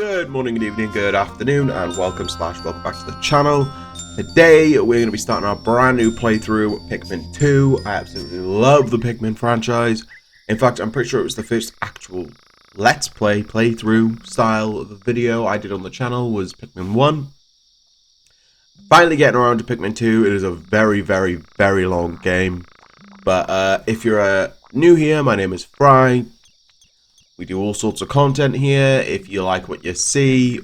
Good morning, good evening, good afternoon, and welcome back to the channel. Today, we're going to be starting our brand new playthrough, Pikmin 2. I absolutely love the Pikmin franchise. In fact, I'm pretty sure it was the first actual Let's Play playthrough style of a video I did on the channel was Pikmin 1. Finally getting around to Pikmin 2. It is a very, very, very long game. But if you're new here, my name is Fry. We do all sorts of content here. If you like what you see,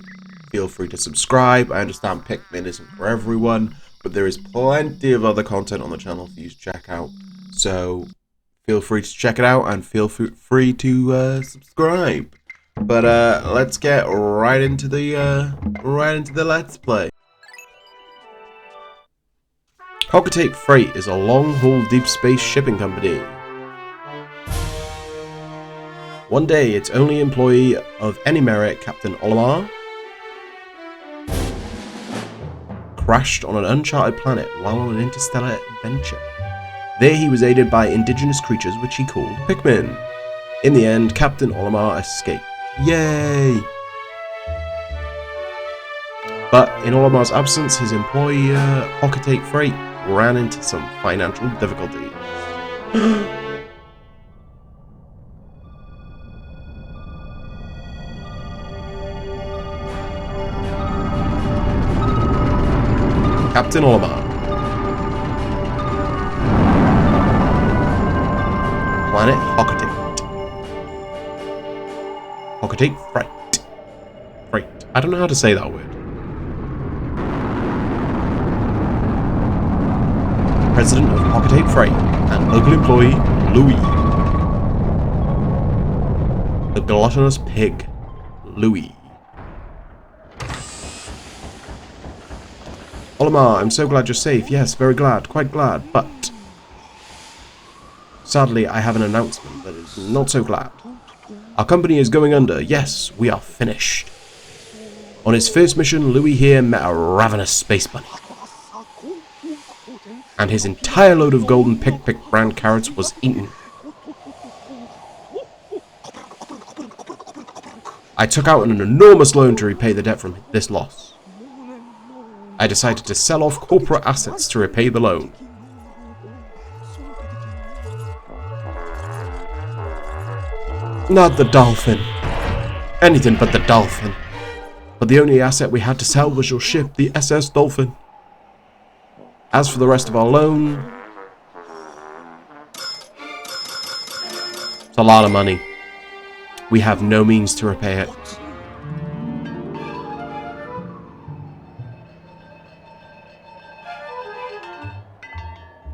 feel free to subscribe. I understand Pikmin isn't for everyone, but there is plenty of other content on the channel for you to check out. So feel free to check it out and feel free to subscribe. But let's get right into the Let's Play. Hockatape Freight is a long-haul deep space shipping company. One day, its only employee of any merit, Captain Olimar, crashed on an uncharted planet while on an interstellar adventure. There he was aided by indigenous creatures which he called Pikmin. In the end, Captain Olimar escaped. Yay! But in Olimar's absence, his employer, Hockatape Freight, ran into some financial difficulties. Captain Olimar. Planet Hockatape. Hockatape Freight. Freight. I don't know how to say that word. President of Hockatape Freight and local employee, Louis. The gluttonous pig, Louis. Olimar, I'm so glad you're safe. Yes, very glad. Quite glad. But sadly, I have an announcement that is not so glad. Our company is going under. Yes, we are finished. On his first mission, Louis here met a ravenous space bunny. And his entire load of golden Pick brand carrots was eaten. I took out an enormous loan to repay the debt from this loss. I decided to sell off corporate assets to repay the loan. Not the dolphin. Anything but the dolphin. But the only asset we had to sell was your ship, the SS Dolphin. As for the rest of our loan, it's a lot of money. We have no means to repay it.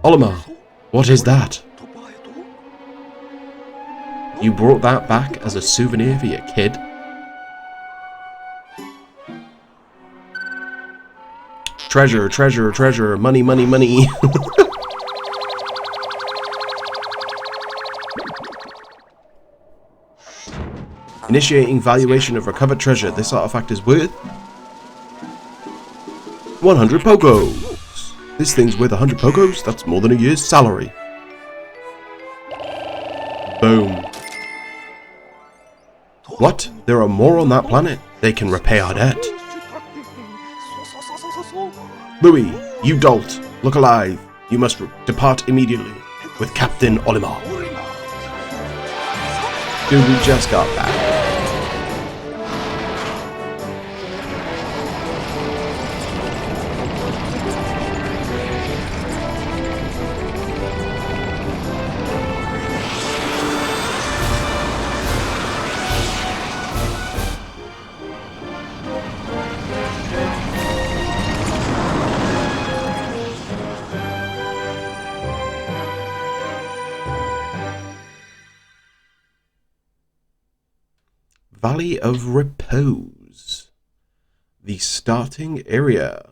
Olimar, what is that? You brought that back as a souvenir for your kid? Treasure, treasure, treasure, money, money, money. Initiating valuation of recovered treasure. This artifact is worth 100 Pokos. This thing's worth 100 Pokos? That's more than a year's salary. Boom. What? There are more on that planet? They can repay our debt. Louis, you dolt. Look alive. You must depart immediately with Captain Olimar. Dude, we just got back. Valley of Repose. The starting area.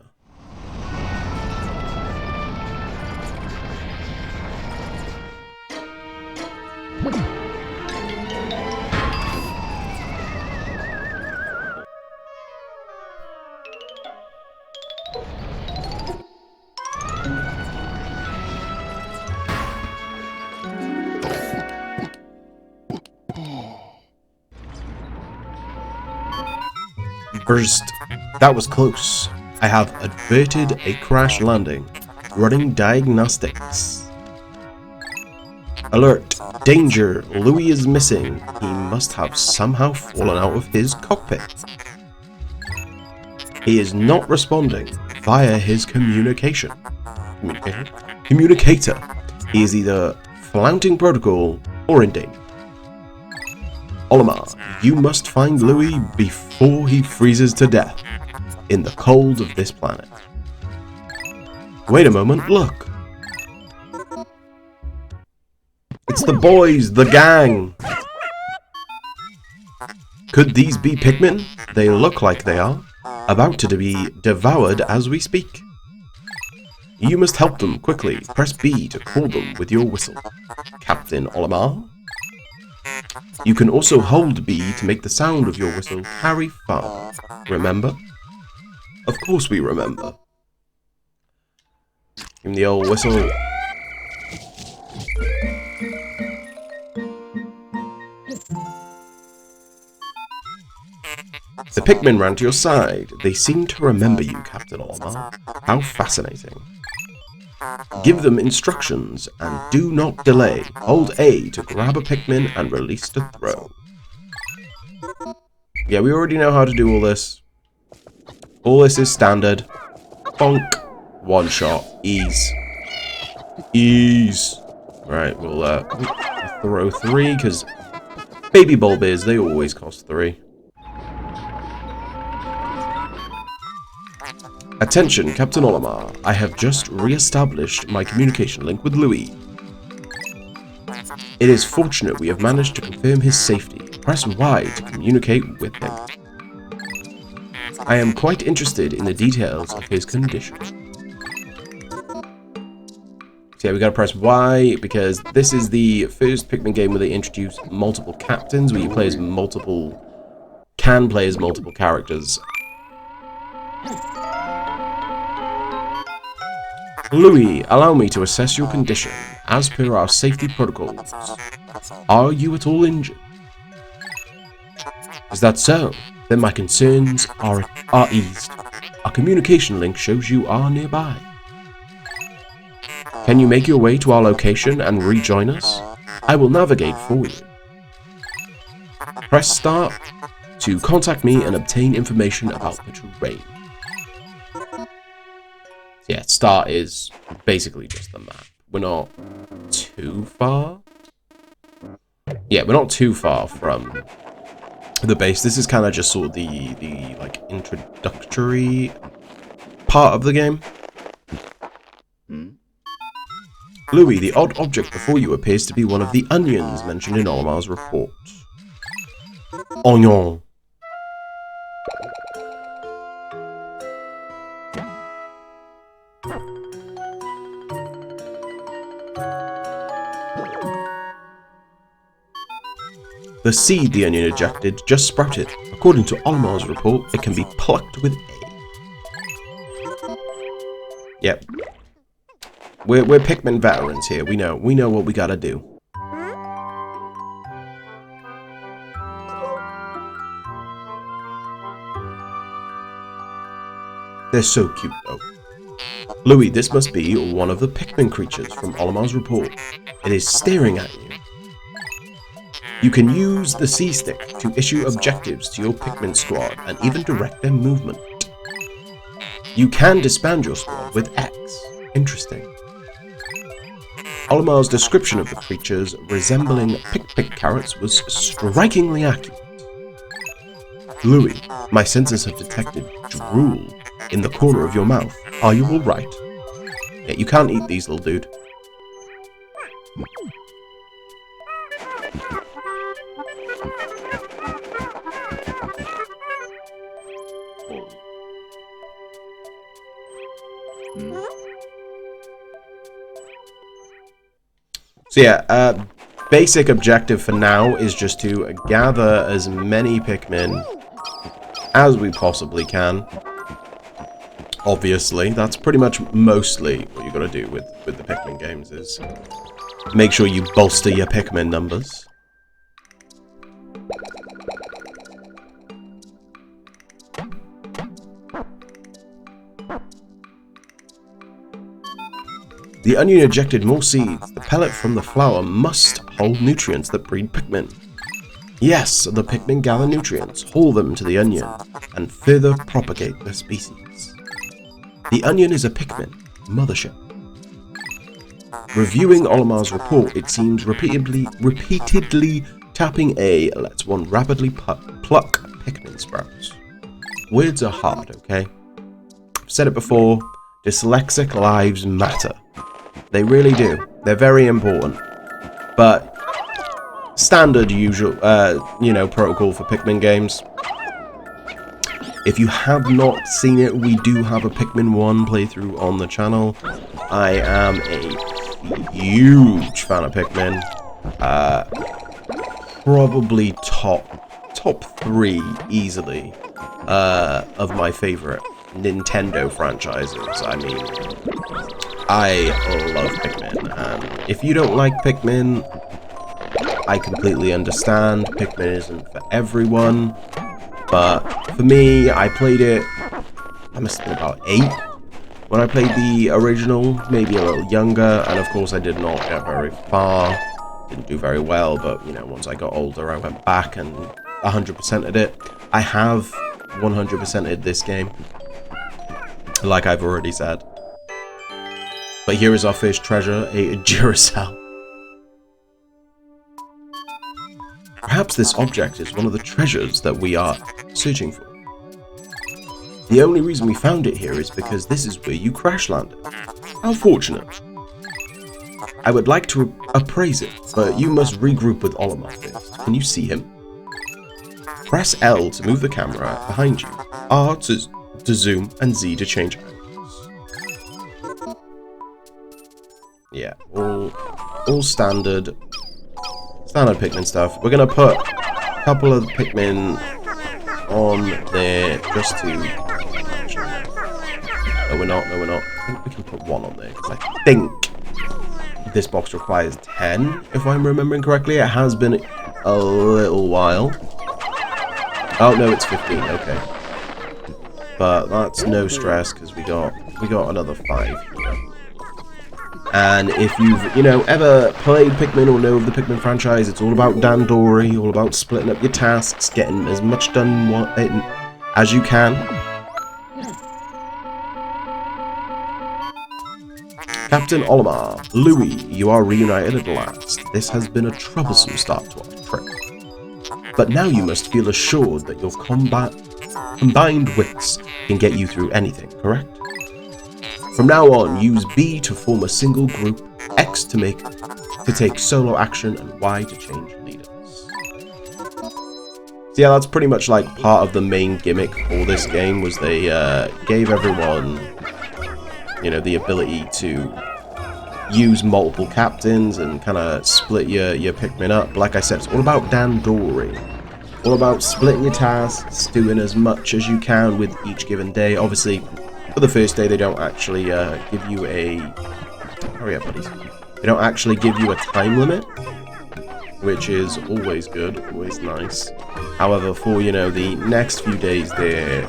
Burst. That was close. I have averted a crash landing. Running diagnostics. Alert. Danger. Louis is missing. He must have somehow fallen out of his cockpit. He is not responding via his communication. Communicator. He is either flouting protocol or in danger. Olimar, you must find Louis before he freezes to death in the cold of this planet. Wait a moment, look. It's the boys, the gang. Could these be Pikmin? They look like they are, about to be devoured as we speak. You must help them quickly. Press B to call them with your whistle. Captain Olimar. You can also hold B to make the sound of your whistle carry far. Remember? Of course we remember. Give him the old whistle. The Pikmin ran to your side. They seem to remember you, Captain Olimar. How fascinating. Give them instructions and do not delay. Hold A to grab a Pikmin and release to throw. Yeah, we already know how to do all this. All this is standard. Bonk. One shot. Ease. Ease. Right, we'll throw 3 because baby bulbies, they always cost 3. Attention, Captain Olimar. I have just re-established my communication link with Louis. It is fortunate we have managed to confirm his safety. Press Y to communicate with him. I am quite interested in the details of his condition. So yeah, we gotta press Y because this is the first Pikmin game where they introduce multiple captains, where you play as can play as multiple characters. Louis, allow me to assess your condition as per our safety protocols. Are you at all injured? Is that so? Then my concerns are eased. Our communication link shows you are nearby. Can you make your way to our location and rejoin us? I will navigate for you. Press start to contact me and obtain information about the terrain. Yeah, start is basically just the map. We're not too far. Yeah, we're not too far from the base. This is kind of just sort of the like introductory part of the game. Louis, the odd object before you appears to be one of the onions mentioned in Olimar's report. Onion. The seed the onion ejected just sprouted. According to Olimar's report, it can be plucked with A. Yep. We're Pikmin veterans here. We know what we gotta do. They're so cute though. Louis, this must be one of the Pikmin creatures from Olimar's report. It is staring at you. You can use the C-stick to issue objectives to your Pikmin squad and even direct their movement. You can disband your squad with X. Interesting. Olimar's description of the creatures resembling pick carrots was strikingly accurate. Louis, my sensors have detected drool in the corner of your mouth. Are you alright? Yeah, you can't eat these, little dude. So yeah, basic objective for now is just to gather as many Pikmin as we possibly can. Obviously, that's pretty much mostly what you gotta do with the Pikmin games, is make sure you bolster your Pikmin numbers. The onion ejected more seeds. The pellet from the flower must hold nutrients that breed Pikmin. Yes, the Pikmin gather nutrients, haul them to the onion, and further propagate their species. The onion is a Pikmin mothership. Reviewing Olimar's report, it seems repeatedly tapping A lets one rapidly pluck Pikmin sprouts. Words are hard, okay? I've said it before, dyslexic lives matter. They really do. They're very important. But standard protocol for Pikmin games. If you have not seen it, we do have a Pikmin 1 playthrough on the channel. I am a huge fan of Pikmin. Probably top 3 easily of my favorite Nintendo franchises. I mean, I love Pikmin, and if you don't like Pikmin, I completely understand. Pikmin isn't for everyone, but for me, I played it, I must have been about 8 when I played the original, maybe a little younger, and of course I did not get very far, didn't do very well, but, you know, once I got older, I went back and 100%ed it. I have 100%ed this game, like I've already said. But here is our first treasure, a Duracell. Perhaps this object is one of the treasures that we are searching for. The only reason we found it here is because this is where you crash landed. How fortunate. I would like to appraise it, but you must regroup with Olimar first. Can you see him? Press L to move the camera behind you, R to zoom, and Z to change angles. Yeah, all standard Pikmin stuff. We're gonna put a couple of Pikmin on there just to. Actually, no, we're not. I think we can put 1 on there because I think this box requires 10, if I'm remembering correctly. It has been a little while. Oh no, it's 15. Okay, but that's no stress because we got another 5 here. And if you've, ever played Pikmin or know of the Pikmin franchise, it's all about Dandori, all about splitting up your tasks, getting as much done as you can. Captain Olimar, Louis, you are reunited at last. This has been a troublesome start to our trip. But now you must feel assured that your combined wits can get you through anything, correct? From now on, use B to form a single group, X to take solo action, and Y to change leaders. So yeah, that's pretty much like part of the main gimmick for this game, was they gave everyone, the ability to use multiple captains and kind of split your Pikmin up. Like I said, it's all about Dandori. All about splitting your tasks, doing as much as you can with each given day. Obviously, for the first day, they don't actually give you a... Hurry up, buddies. They don't actually give you a time limit, which is always good, always nice. However, for, the next few days, there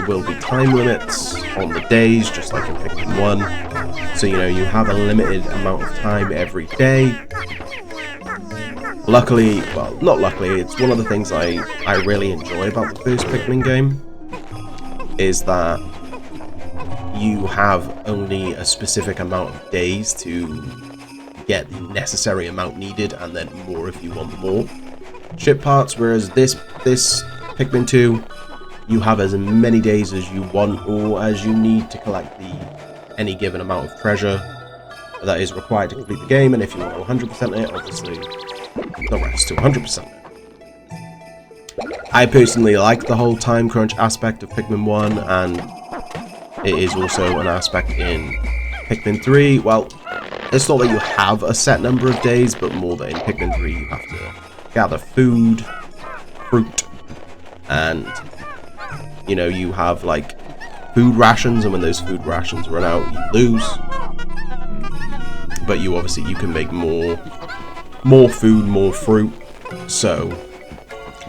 will be time limits on the days, just like in Pikmin 1. So, you have a limited amount of time every day. Luckily, well, not luckily, it's one of the things I really enjoy about the first Pikmin game, is that you have only a specific amount of days to get the necessary amount needed, and then more if you want more ship parts, whereas this Pikmin 2, you have as many days as you want or as you need to collect any given amount of treasure that is required to complete the game, and if you want to 100% it, obviously the rest to 100% it. I personally like the whole time crunch aspect of Pikmin 1, and it is also an aspect in Pikmin 3. Well, it's not that you have a set number of days, but more that in Pikmin 3 you have to gather food, fruit, and, you have, like, food rations, and when those food rations run out, you lose. But you can make more food, more fruit, so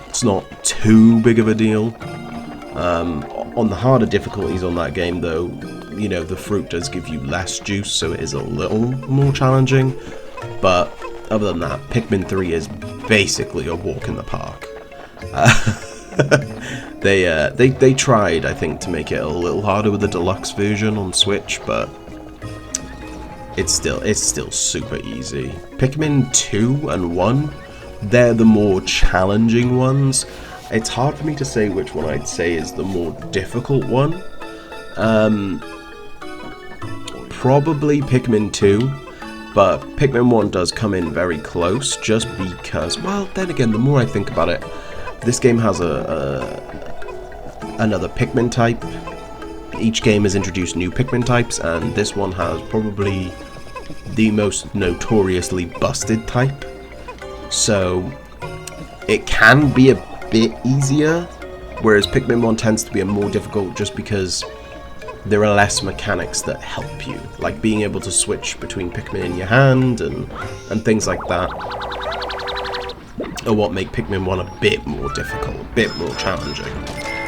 it's not too big of a deal. On the harder difficulties on that game, though, you know, the fruit does give you less juice, so it is a little more challenging. But other than that, Pikmin 3 is basically a walk in the park. They tried, I think, to make it a little harder with the deluxe version on Switch, but it's still super easy. Pikmin 2 and 1, they're the more challenging ones. It's hard for me to say which one I'd say is the more difficult one. Probably Pikmin 2. But Pikmin 1 does come in very close, just because, well, then again, the more I think about it, this game has another Pikmin type. Each game has introduced new Pikmin types, and this one has probably the most notoriously busted type. So, it can be a bit easier, whereas Pikmin 1 tends to be a more difficult just because there are less mechanics that help you, like being able to switch between Pikmin in your hand and things like that, are what make Pikmin 1 a bit more difficult, a bit more challenging,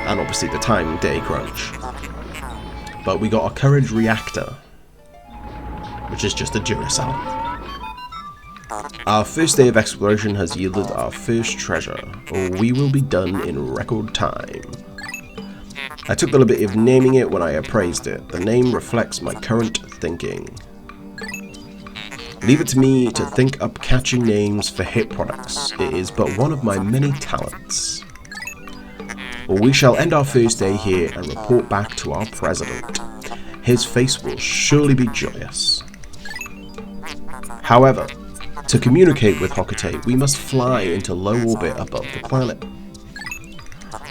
and obviously the time day crunch. But we got a Courage Reactor, which is just a Duracell. Our first day of exploration has yielded our first treasure. We will be done in record time. I took the liberty of naming it when I appraised it. The name reflects my current thinking. Leave it to me to think up catchy names for hit products. It is but one of my many talents. We shall end our first day here and report back to our president. His face will surely be joyous. However, to communicate with Hokate, we must fly into low orbit above the planet.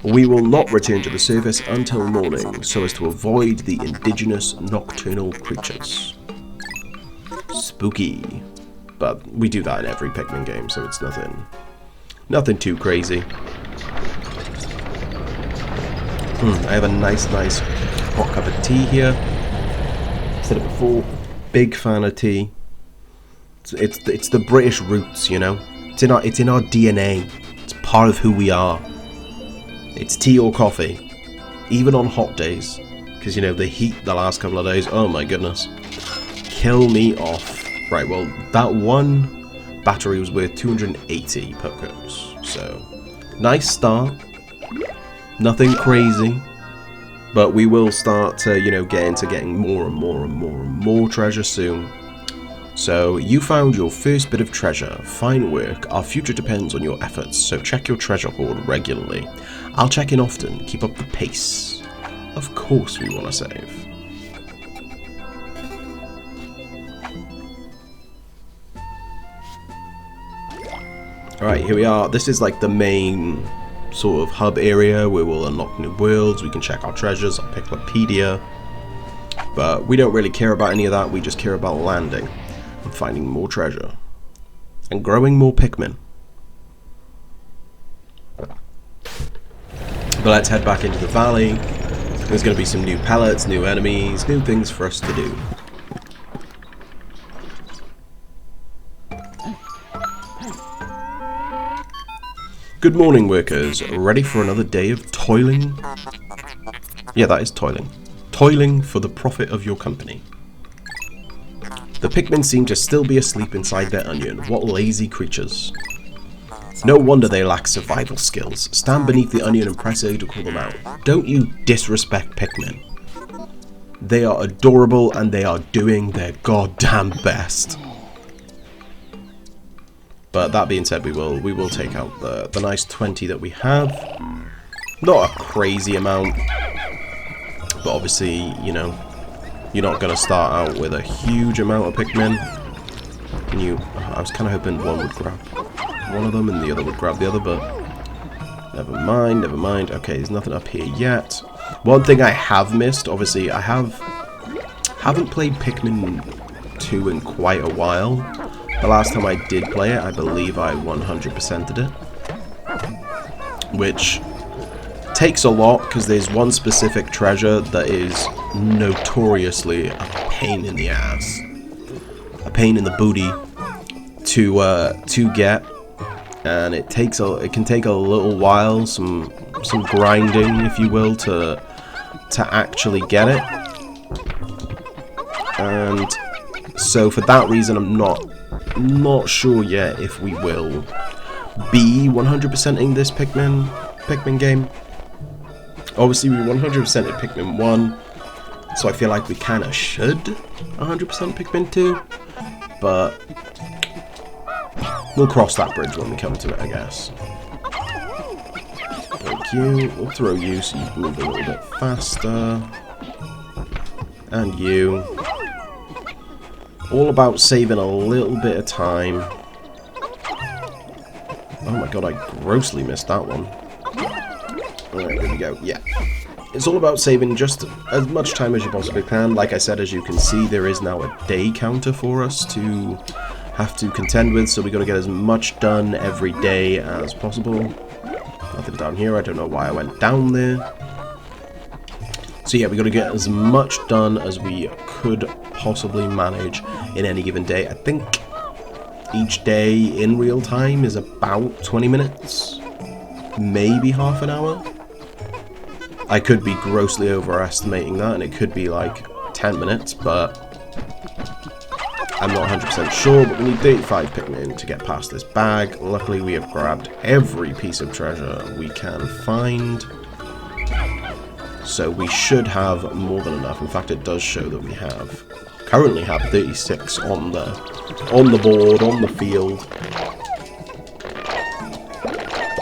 We will not return to the surface until morning, so as to avoid the indigenous nocturnal creatures. Spooky. But we do that in every Pikmin game, so it's nothing too crazy. I have a nice hot cup of tea here. Said it before, big fan of tea. It's the British roots, you know. It's in our DNA. It's part of who we are. It's tea or coffee, even on hot days, because, you know, the heat the last couple of days, oh my goodness, kill me off. Right, well, that one battery was worth 280 Pokos, so nice start, nothing crazy, but we will start to, you know, get into getting more and more treasure soon. So, you found your first bit of treasure. Fine work. Our future depends on your efforts, so check your treasure hoard regularly. I'll check in often. Keep up the pace. Of course we want to save. Alright, here we are. This is like the main sort of hub area where we'll unlock new worlds. We can check our treasures, our Piklopedia. But we don't really care about any of that. We just care about landing and finding more treasure and growing more Pikmin. But let's head back into the valley. There's going to be some new pellets, new enemies, new things for us to do. Good morning, workers. Ready for another day of toiling? Yeah, that is toiling. Toiling for the profit of your company. The Pikmin seem to still be asleep inside their onion. What lazy creatures. No wonder they lack survival skills. Stand beneath the onion and press A to call them out. Don't you disrespect Pikmin. They are adorable and they are doing their goddamn best. But that being said, we will take out the nice 20 that we have. Not a crazy amount, but obviously, you know, you're not going to start out with a huge amount of Pikmin. I was kind of hoping one would grab one of them and the other would grab the other, but never mind, never mind. Okay, there's nothing up here yet. One thing I have missed, obviously, I haven't played Pikmin 2 in quite a while. The last time I did play it, I believe I 100%'d it. Which takes a lot, because there's one specific treasure that is notoriously a pain in the ass. A pain in the booty to get. And it can take a little while, some grinding, if you will, to actually get it. And so for that reason, I'm not sure yet if we will be 100%ing this Pikmin game. Obviously, we 100%ed Pikmin 1, so I feel like we kind of should 100% Pikmin 2, but we'll cross that bridge when we come to it, I guess. Thank you. We'll throw you so you can move a little bit faster. And you. All about saving a little bit of time. Oh my god, I grossly missed that one. Alright, here we go. Yeah. It's all about saving just as much time as you possibly can. Like I said, as you can see, there is now a day counter for us to have to contend with, so we got to get as much done every day as possible. Nothing down here. I don't know why I went down there. So yeah, we got to get as much done as we could possibly manage in any given day. I think each day in real time is about 20 minutes, maybe half an hour. I could be grossly overestimating that, and it could be like 10 minutes, but I'm not 100% sure. But we need 35 Pikmin to get past this bag. Luckily, we have grabbed every piece of treasure we can find, so we should have more than enough. In fact, it does show that we currently have 36 on the board, on the field.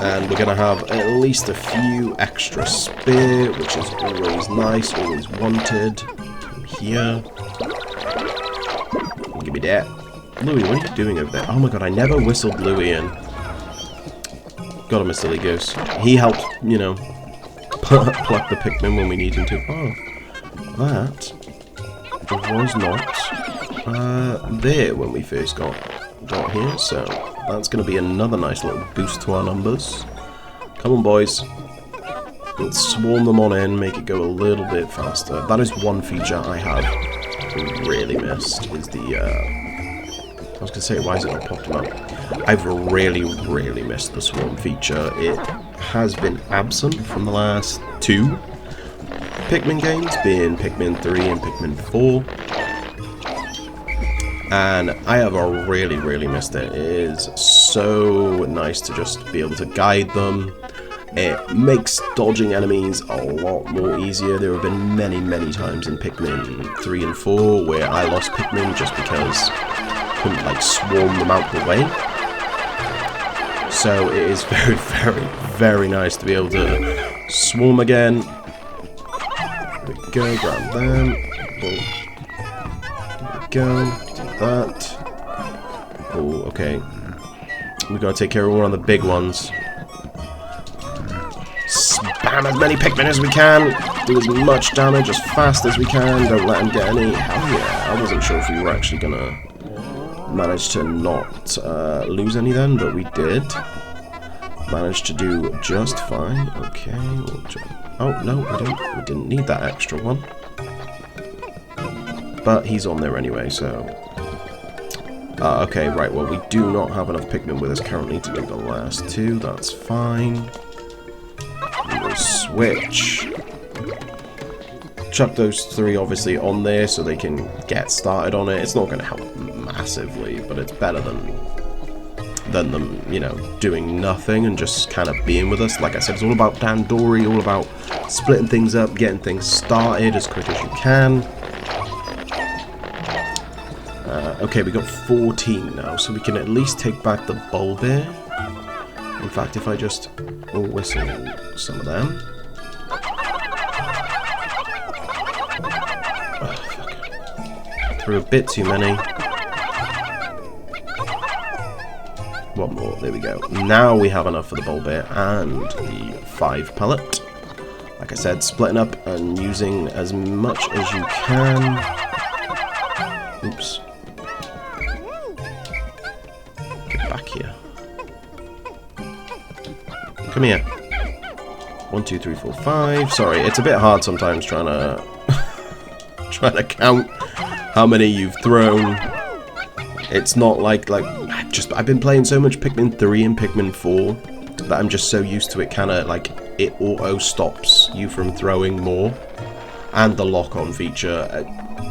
And we're going to have at least a few extra spear, which is always nice, always wanted. Come here. Give me that. Louie, what are you doing over there? Oh my god, I never whistled Louie in. Got him a silly goose. He helped, you know, pluck the Pikmin when we need him to. Oh, that was not there when we first got here, so that's going to be another nice little boost to our numbers. Come on, boys. Let's swarm them on in, make it go a little bit faster. That is one feature I have really missed, is the, I was going to say, why is it not popping up? I've really missed the swarm feature. It has been absent from the last 2 Pikmin games, being Pikmin 3 and Pikmin 4. And I have really missed it. It is so nice to just be able to guide them. It makes dodging enemies a lot more easier. There have been many times in Pikmin 3 and 4 where I lost Pikmin just because I couldn't like swarm them out the way. So it is very nice to be able to swarm again. There we go, grab them. There we go. That. Oh, okay. We gotta take care of one of the big ones. Spam as many Pikmin as we can. Do as much damage as fast as we can. Don't let them get any. Hell yeah! I wasn't sure if we were actually gonna manage to not lose any then, but we did. Managed to do just fine. Okay. Oh no, we didn't need that extra one. But he's on there anyway, so. Okay, right, well, we do not have enough Pikmin with us currently to do the last 2. That's fine. We will switch. Chuck those 3, obviously, on there so they can get started on it. It's not going to help massively, but it's better than them, you know, doing nothing and just kind of being with us. Like I said, it's all about Dandori, all about splitting things up, getting things started as quick as you can. Okay, we got 14 now, so we can at least take back the Bulbear. In fact, if I just whistle some of them. Oh, fuck. Threw a bit too many. One more, there we go. Now we have enough for the Bulbear and the 5 pellet. Like I said, splitting up and using as much as you can. Oops. Here. Come here. 1, 2, 3, 4, 5. Sorry, it's a bit hard sometimes trying to count how many you've thrown. It's not like I've been playing so much Pikmin 3 and Pikmin 4 that I'm just so used to it, kind of like it auto stops you from throwing more, and the lock-on feature.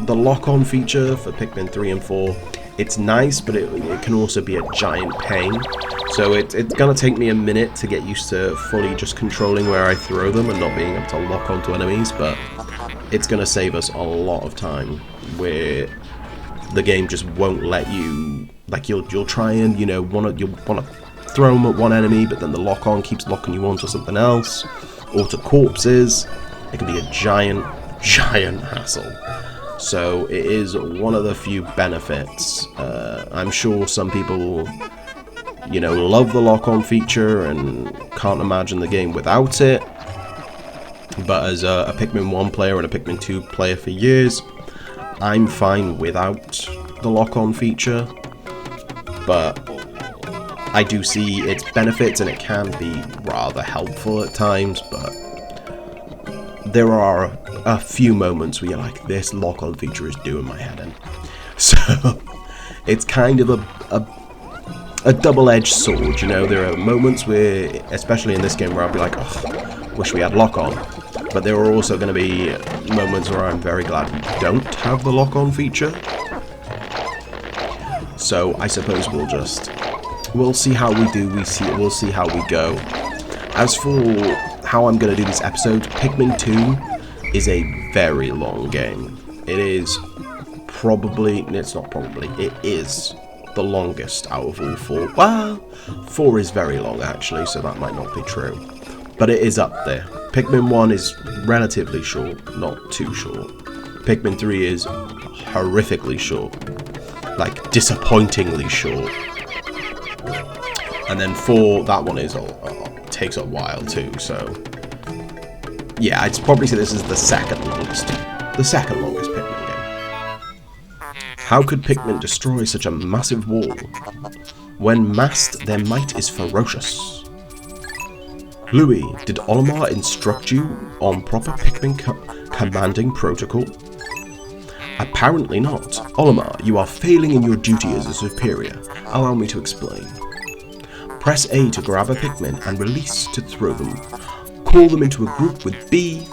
the lock-on feature for Pikmin 3 and 4, it's nice, but it can also be a giant pain. So it's gonna take me a minute to get used to fully just controlling where I throw them and not being able to lock onto enemies, but it's gonna save us a lot of time where the game just won't let you, like, you'll try and, you know, you'll wanna throw them at one enemy, but then the lock-on keeps locking you onto something else, or to corpses. It can be a giant hassle. So it is one of the few benefits. I'm sure some people, you know, love the lock-on feature and can't imagine the game without it. But as a Pikmin 1 player and a Pikmin 2 player for years, I'm fine without the lock-on feature. But I do see its benefits, and it can be rather helpful at times, but there are a few moments where you're like, this lock-on feature is doing my head in. So it's kind of a double-edged sword, you know. There are moments where, especially in this game, where I'll be like, oh, wish we had lock-on. But there are also going to be moments where I'm very glad we don't have the lock-on feature. So I suppose we'll see how we do, we'll see how we go. As for how I'm going to do this episode, Pikmin 2 is a very long game. It is it is the longest out of all 4. Well, 4 is very long actually, so that might not be true. But it is up there. Pikmin 1 is relatively short, not too short. Pikmin 3 is horrifically short. Like, disappointingly short. And then 4, that one is takes a while too, so yeah, I'd probably say this is the second longest Pikmin game. How could Pikmin destroy such a massive wall? When massed, their might is ferocious. Louis, did Olimar instruct you on proper Pikmin commanding protocol? Apparently not. Olimar, you are failing in your duty as a superior. Allow me to explain. Press A to grab a Pikmin and release to throw them. Call them into a group with B.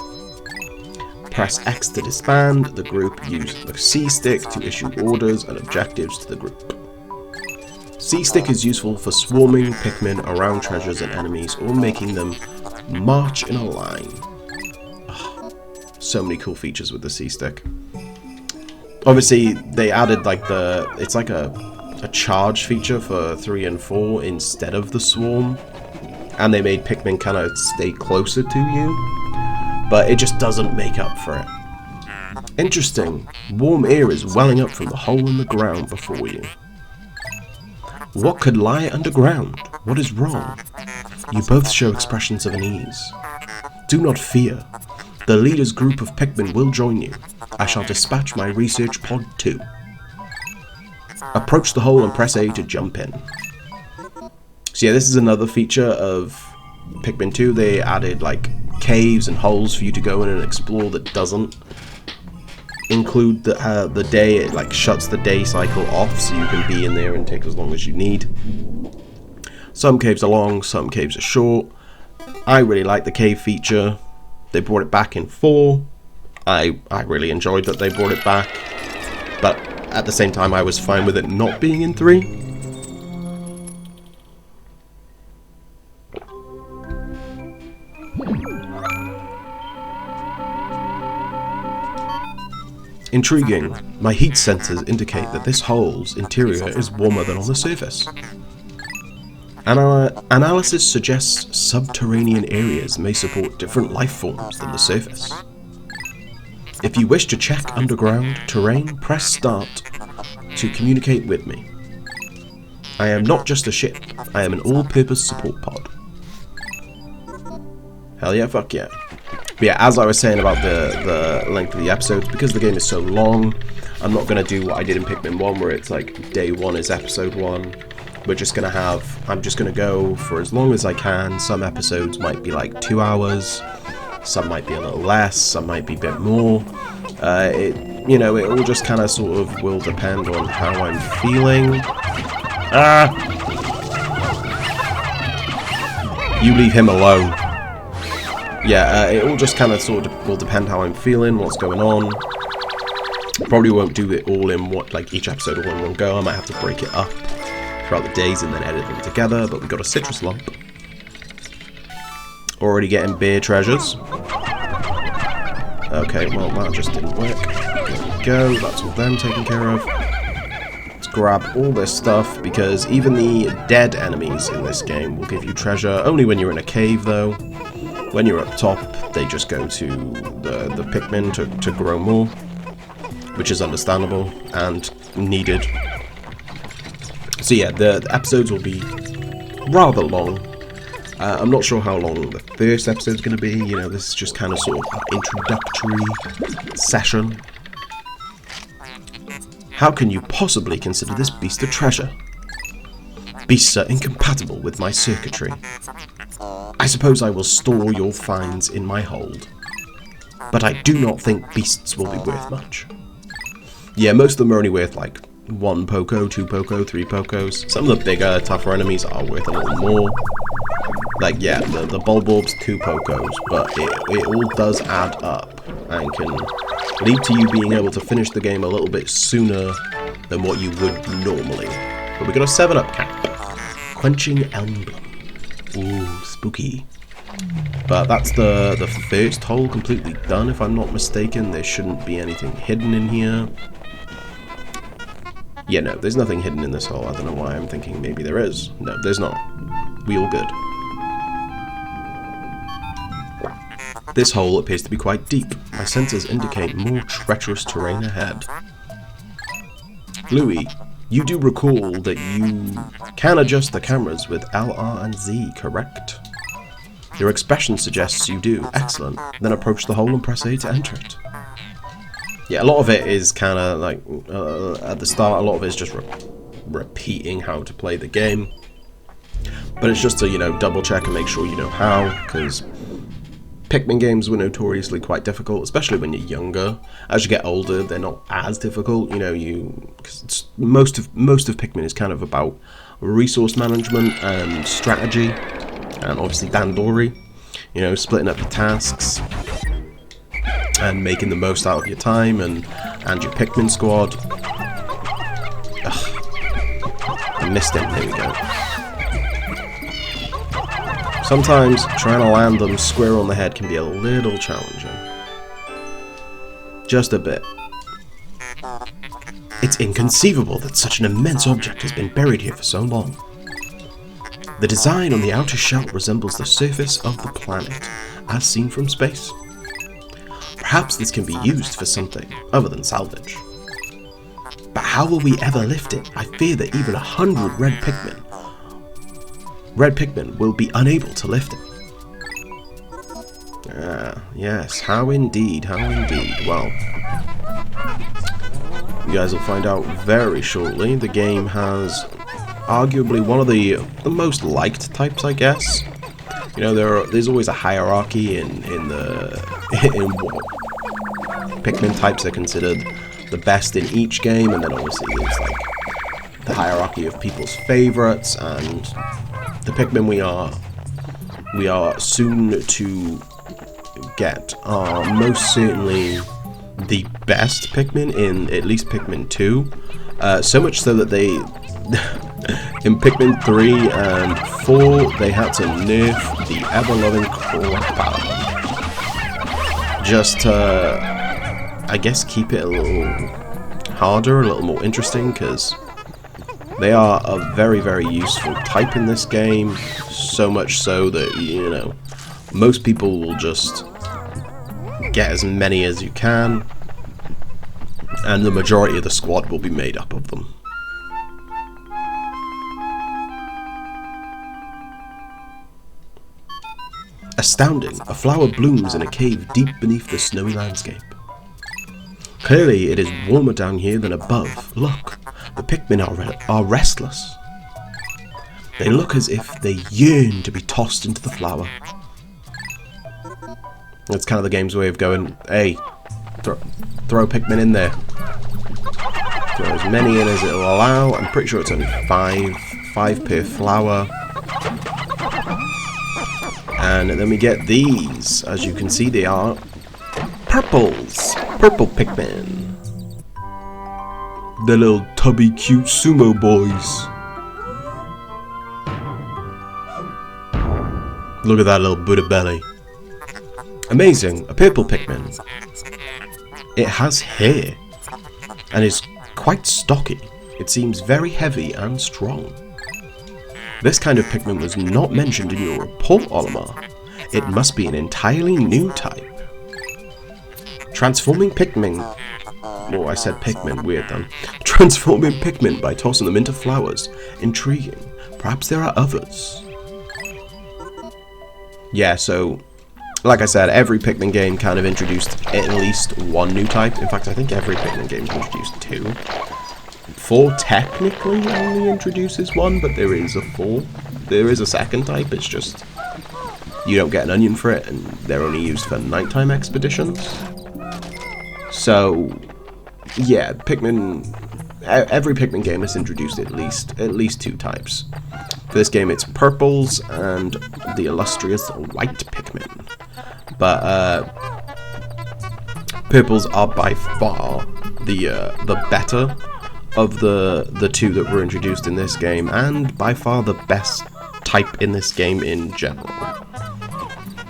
Press X to disband the group. Use the C stick to issue orders and objectives to the group. C stick is useful for swarming Pikmin around treasures and enemies, or making them march in a line. Oh, so many cool features with the C stick. Obviously, they added like it's like a charge feature for 3 and 4 instead of the swarm, and they made Pikmin kind of stay closer to you, but it just doesn't make up for it. Interesting. Warm air is welling up from the hole in the ground before you. What could lie underground? What is wrong? You both show expressions of unease. Do not fear. The leader's group of Pikmin will join you. I shall dispatch my research pod too. Approach the hole and press A to jump in. So yeah, this is another feature of Pikmin 2. They added like caves and holes for you to go in and explore that doesn't include the day. It like shuts the day cycle off, so you can be in there and take as long as you need. Some caves are long, some caves are short. I really like the cave feature. They brought it back in 4. I really enjoyed that they brought it back, but at the same time I was fine with it not being in 3. Intriguing. My heat sensors indicate that this hole's interior is warmer than on the surface. Analysis suggests subterranean areas may support different life forms than the surface. If you wish to check underground terrain, press start to communicate with me. I am not just a ship, I am an all-purpose support pod. Hell yeah, fuck yeah. But yeah, as I was saying about the length of the episodes, because the game is so long, I'm not going to do what I did in Pikmin 1, where it's like day 1 is episode 1. I'm just going to go for as long as I can. Some episodes might be like 2 hours, some might be a little less, some might be a bit more. It all just kind of sort of will depend on how I'm feeling. You leave him alone. Yeah, it all just kind of sort of will depend how I'm feeling, what's going on. Probably won't do it all in each episode all in one go. I might have to break it up throughout the days and then edit them together. But we got a citrus lump. Already getting beer treasures. Okay, well that just didn't work. There we go. That's all them taken care of. Let's grab all this stuff because even the dead enemies in this game will give you treasure. Only when you're in a cave though. When you're up top, they just go to the Pikmin to grow more, which is understandable and needed. So yeah, the episodes will be rather long. I'm not sure how long the first episode's going to be. You know, this is just kind of sort of an introductory session. How can you possibly consider this beast a treasure? Beasts are incompatible with my circuitry. I suppose I will store your finds in my hold. But I do not think beasts will be worth much. Yeah, most of them are only worth like 1 Poco, 2 Poco, 3 Pocos. Some of the bigger, tougher enemies are worth a little more. Like, yeah, the Bulborb's 2 Pocos, but it all does add up and can lead to you being able to finish the game a little bit sooner than what you would normally. But we got a 7-up cap. Quenching Emblem. Ooh, spooky. But that's the first hole completely done, if I'm not mistaken. There shouldn't be anything hidden in here. Yeah, no, there's nothing hidden in this hole. I don't know why I'm thinking maybe there is. No, there's not. We all good. This hole appears to be quite deep. My sensors indicate more treacherous terrain ahead. Louis, you do recall that you can adjust the cameras with L, R, and Z, correct? Your expression suggests you do. Excellent. Then approach the hole and press A to enter it. Yeah, a lot of it is kind of like, at the start, a lot of it is just repeating how to play the game. But it's just to, you know, double check and make sure you know how, because Pikmin games were notoriously quite difficult, especially when you're younger. As you get older, they're not as difficult. You know, cause most of Pikmin is kind of about resource management and strategy, and obviously Dandori. You know, splitting up your tasks and making the most out of your time and your Pikmin squad. Ugh. I missed him. There we go. Sometimes trying to land them square on the head can be a little challenging. Just a bit. It's inconceivable that such an immense object has been buried here for so long. The design on the outer shell resembles the surface of the planet, as seen from space. Perhaps this can be used for something other than salvage. But how will we ever lift it? I fear that even 100 red Pikmin will be unable to lift it. Ah, yes, how indeed, how indeed. Well, you guys will find out very shortly. The game has arguably one of the most liked types, I guess. You know, there's always a hierarchy in what Pikmin types are considered the best in each game, and then obviously there's like the hierarchy of people's favorites, and the Pikmin we are soon to get are most certainly the best Pikmin in at least Pikmin 2. So much so that they in Pikmin 3 and 4 they had to nerf the ever-loving crap out of them. Just to, I guess, keep it a little harder, a little more interesting, because they are a very, very useful type in this game, so much so that, you know, most people will just get as many as you can, and the majority of the squad will be made up of them. Astounding, a flower blooms in a cave deep beneath the snowy landscape. Clearly it is warmer down here than above. Look, the Pikmin are restless. They look as if they yearn to be tossed into the flower. That's kind of the game's way of going, hey, throw Pikmin in there. Throw as many in as it'll allow. I'm pretty sure it's only five per flower. And then we get these. As you can see, they are purples. Purple Pikmin. They're little tubby cute sumo boys. Look at that little Buddha belly. Amazing, a purple Pikmin. It has hair and is quite stocky. It seems very heavy and strong. This kind of Pikmin was not mentioned in your report, Olimar. It must be an entirely new type. Transforming Pikmin... Oh, I said Pikmin, weird then. Transforming Pikmin by tossing them into flowers. Intriguing. Perhaps there are others. Yeah, so... Like I said, every Pikmin game kind of introduced at least one new type. In fact, I think every Pikmin game introduced 2. 4 technically only introduces 1, but there is a 4. There is a second type, it's just... You don't get an onion for it, and they're only used for nighttime expeditions. So... Yeah, Pikmin... Every Pikmin game has introduced at least 2 types. For this game, it's purples and the illustrious white Pikmin. But purples are by far the better of the 2 that were introduced in this game, and by far the best type in this game in general.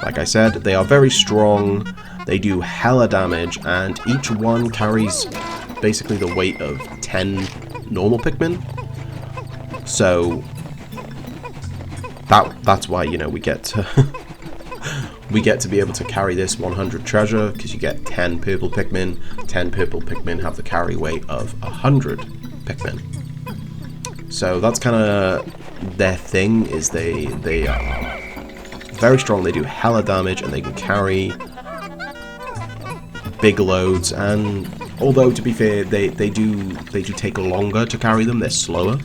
Like I said, they are very strong. They do hella damage, and each one carries basically the weight of 10 normal Pikmin. So that's why, you know, we get to we get to be able to carry this 100 treasure, because you get 10 purple Pikmin. 10 purple Pikmin have the carry weight of 100 Pikmin. So that's kind of their thing, is they are very strong. They do hella damage, and they can carry big loads, and although to be fair, they do take longer to carry them. They're slower,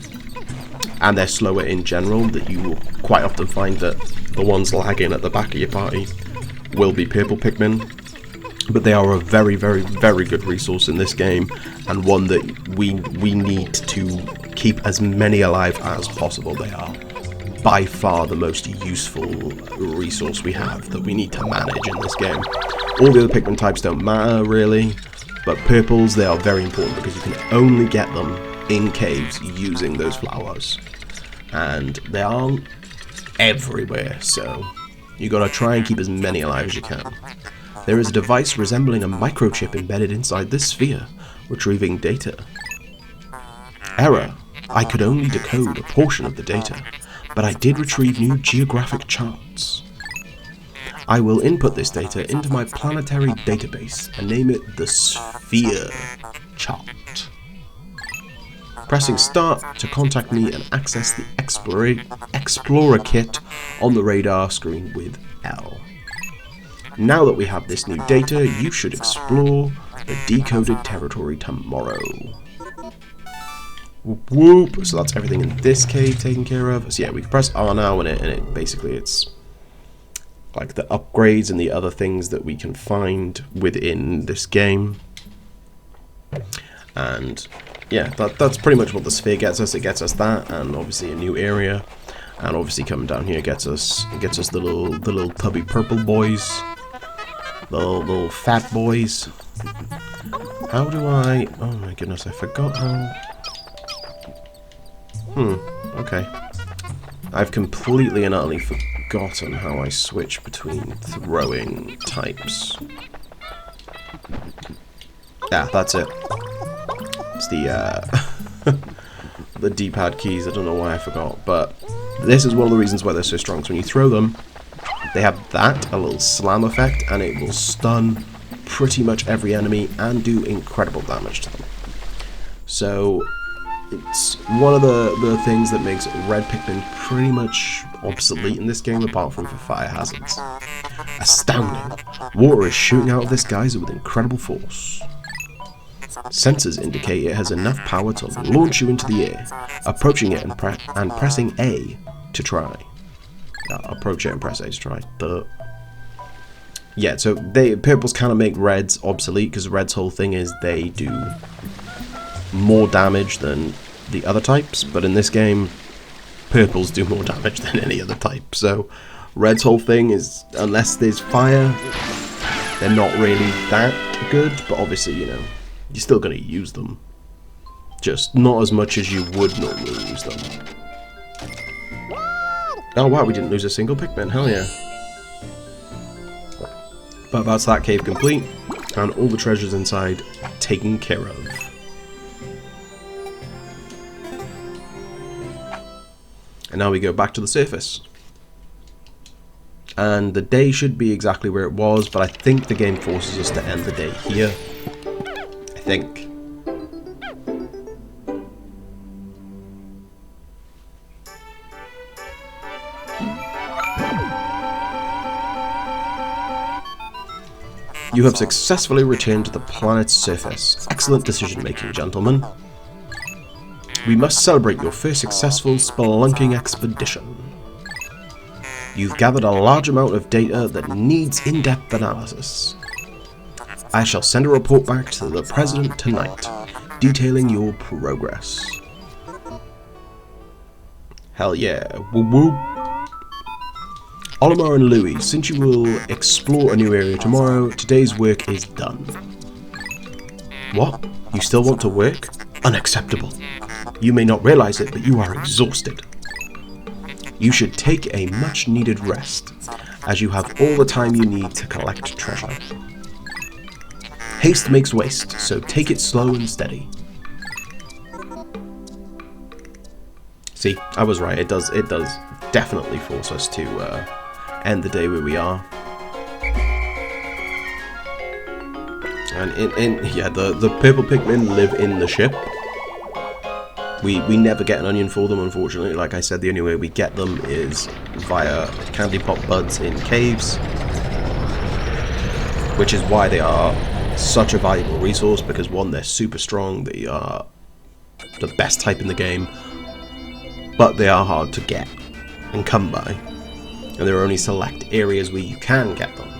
and they're slower in general. That you will quite often find that the ones lagging at the back of your party will be purple Pikmin, but they are a very, very, very good resource in this game, and one that we need to keep as many alive as possible. They are by far the most useful resource we have that we need to manage in this game. All the other Pikmin types don't matter really, but purples, they are very important because you can only get them in caves using those flowers, and they aren't everywhere, so you gotta try and keep as many alive as you can. There is a device resembling a microchip embedded inside this sphere, retrieving data. Error. I could only decode a portion of the data, but I did retrieve new geographic charts. I will input this data into my planetary database and name it the Sphere Chart. Pressing start to contact me and access the Explorer kit on the radar screen with L. Now that we have this new data, you should explore the decoded territory tomorrow. Whoop whoop. So that's everything in this cave taken care of. So yeah, we can press R now and it basically it's like the upgrades and the other things that we can find within this game. And yeah, that's pretty much what the sphere gets us. It gets us that, and obviously a new area, and obviously coming down here gets us the little tubby purple boys, the little fat boys. How do I? Oh my goodness, I forgot how. Okay. I've completely and utterly forgotten how I switch between throwing types. Yeah, that's it. It's the the D-pad keys. I don't know why I forgot, but this is one of the reasons why they're so strong. So when you throw them, they have a little slam effect, and it will stun pretty much every enemy and do incredible damage to them. So it's one of the things that makes red Pikmin pretty much obsolete in this game, apart from for fire hazards. Astounding! Water is shooting out of this geyser with incredible force. Sensors indicate it has enough power to launch you into the air. Approaching it and pressing A to try. Approach it and press A to try. Yeah, so purples kind of make reds obsolete, because red's whole thing is they do more damage than the other types, but in this game, purples do more damage than any other type. So red's whole thing is, unless there's fire, they're not really that good, but obviously, you know, you're still going to use them. Just not as much as you would normally use them. Oh wow, we didn't lose a single Pikmin, hell yeah. But that's that cave complete, and all the treasures inside taken care of. And now we go back to the surface. And the day should be exactly where it was, but I think the game forces us to end the day here. I think. You have successfully returned to the planet's surface. Excellent decision making, gentlemen. We must celebrate your first successful spelunking expedition. You've gathered a large amount of data that needs in-depth analysis. I shall send a report back to the President tonight, detailing your progress. Hell yeah, woo woo. Olimar and Louis, since you will explore a new area tomorrow, today's work is done. What? You still want to work? Unacceptable. You may not realize it, but you are exhausted. You should take a much-needed rest, as you have all the time you need to collect treasure. Haste makes waste, so take it slow and steady. See, I was right. It does definitely force us to end the day where we are. And yeah, the purple Pikmin live in the ship. We never get an onion for them, unfortunately. Like I said, the only way we get them is via candy pop buds in caves, which is why they are such a valuable resource, because one, they're super strong, they are the best type in the game, but they are hard to get and come by, and there are only select areas where you can get them,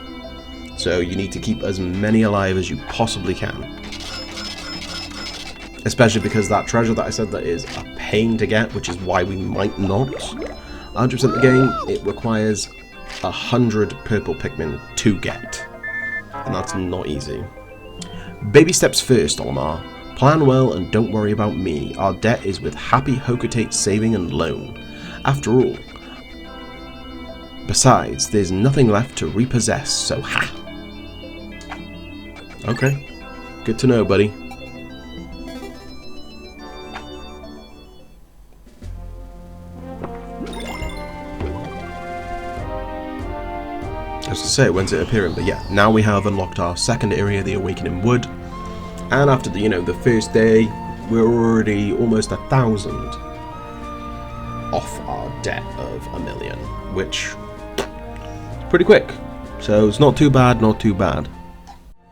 so you need to keep as many alive as you possibly can. Especially because that treasure that I said that is a pain to get, which is why we might not 100% the game, it requires 100 purple Pikmin to get, and that's not easy. Baby steps first, Olimar. Plan well and don't worry about me. Our debt is with Happy Hocotate Saving and Loan. After all. Besides, there's nothing left to repossess, so ha! Okay. Good to know, buddy. As I say, when's it appearing? But yeah, now we have unlocked our second area, the Awakening Wood. And after the, the first day, we're already almost 1,000 off our debt of 1,000,000, which is pretty quick. So it's not too bad, not too bad.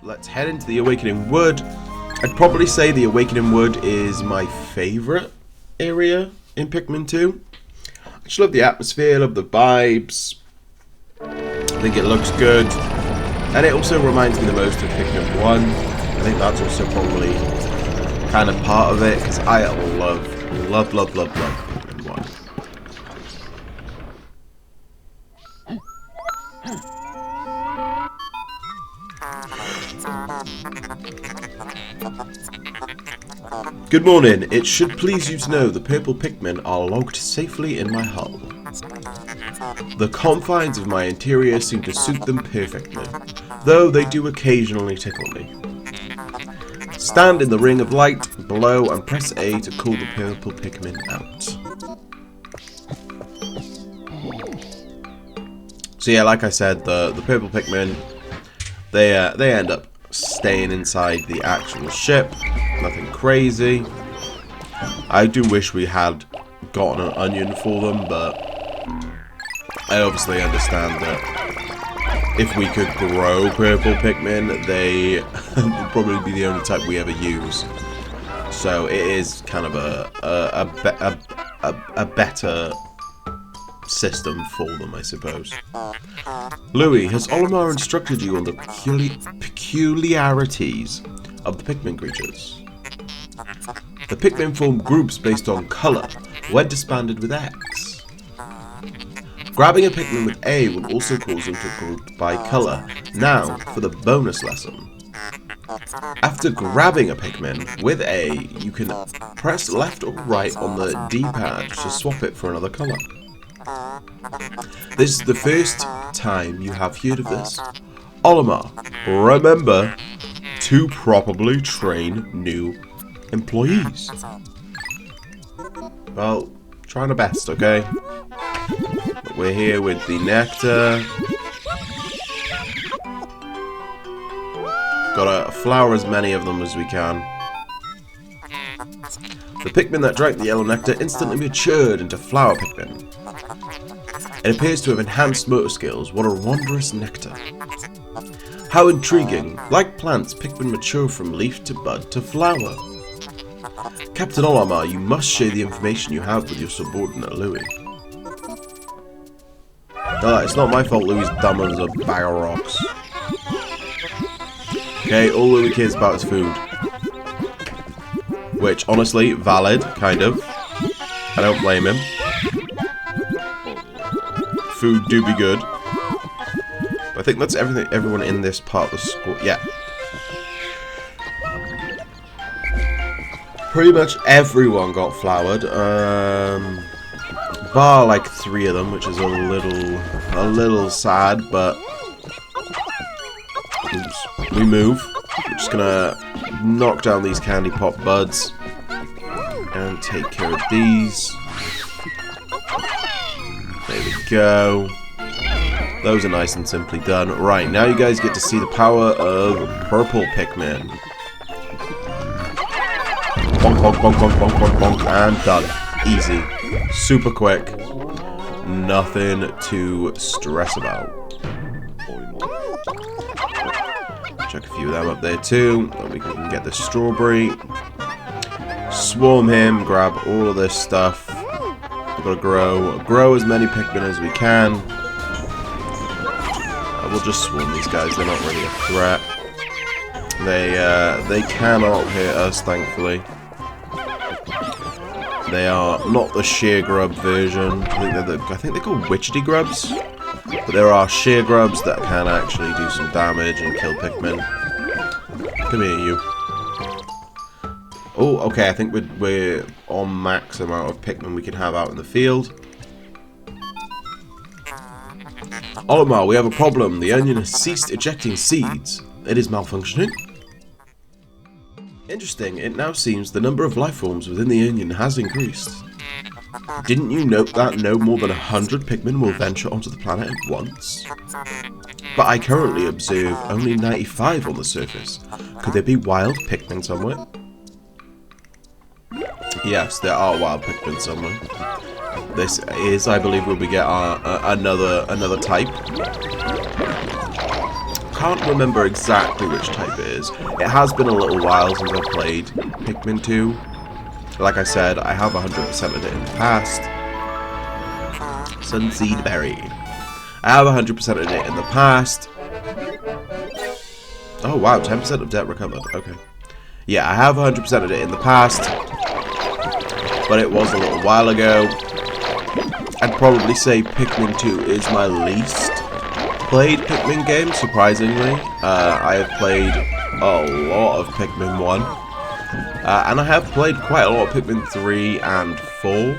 Let's head into the Awakening Wood. I'd probably say the Awakening Wood is my favourite area in Pikmin 2. I just love the atmosphere, love the vibes. I think it looks good, and it also reminds me the most of Pikmin 1. I think that's also probably kind of part of it, because I love Pikmin 1. Good morning. It should please you to know the purple Pikmin are logged safely in my hull. The confines of my interior seem to suit them perfectly, though they do occasionally tickle me. Stand in the ring of light below and press A to call the purple Pikmin out. So yeah, like I said, the purple Pikmin, they end up staying inside the actual ship. Nothing crazy. I do wish we had gotten an onion for them, but I obviously understand that if we could grow purple Pikmin, they would probably be the only type we ever use. So it is kind of a better system for them, I suppose. Louis, has Olimar instructed you on the peculiarities of the Pikmin creatures? The Pikmin form groups based on colour, when disbanded with X. Grabbing a Pikmin with A will also cause them to group by colour. Now, for the bonus lesson. After grabbing a Pikmin with A, you can press left or right on the D-pad to swap it for another colour. This is the first time you have heard of this. Olimar, remember to properly train new employees. Well, trying our best, okay? We're here with the nectar. Gotta flower as many of them as we can. The Pikmin that drank the yellow nectar instantly matured into flower Pikmin. It appears to have enhanced motor skills. What a wondrous nectar. How intriguing. Like plants, Pikmin mature from leaf to bud to flower. Captain Olimar, you must share the information you have with your subordinate Louis. No, it's not my fault Louis is dumb as a bag of rocks. Okay, all Louis cares about is food. Which, honestly, valid, kind of. I don't blame him. Food do be good. I think that's everyone in this part of the school. Yeah. Pretty much everyone got flowered. Bar like 3 of them, which is a little sad, but oops, we move. We're just gonna knock down these candy pop buds and take care of these. There we go. Those are nice and simply done. Right, now you guys get to see the power of purple Pikmin. Bonk, bonk, bonk, bonk, bonk, bonk, bonk, and done. Easy. Super quick. Nothing to stress about. Check a few of them up there too. Then we can get the strawberry. Swarm him, grab all of this stuff. We've got to grow as many Pikmin as we can. We'll just swarm these guys, they're not really a threat. They cannot hurt us, thankfully. They are not the sheer grub version. I think they're called witchetty grubs. But there are sheer grubs that can actually do some damage and kill Pikmin. Come here, you. Oh, okay, I think we're on max amount of Pikmin we can have out in the field. Olimar, we have a problem. The onion has ceased ejecting seeds. It is malfunctioning. Interesting, it now seems the number of life forms within the onion has increased. Didn't you note that no more than 100 Pikmin will venture onto the planet at once? But I currently observe only 95 on the surface. Could there be wild Pikmin somewhere? Yes, there are wild Pikmin somewhere. This is, I believe, where we get our another type. Can't remember exactly which type it is. It has been a little while since I played Pikmin 2. Like I said, I have 100% of it in the past. Sunseed Berry. I have 100% of it in the past. Oh wow, 10% of debt recovered. Okay. Yeah, I have 100% of it in the past. But it was a little while ago. I'd probably say Pikmin 2 is my least played Pikmin game, surprisingly. I have played a lot of Pikmin 1. And I have played quite a lot of Pikmin 3 and 4.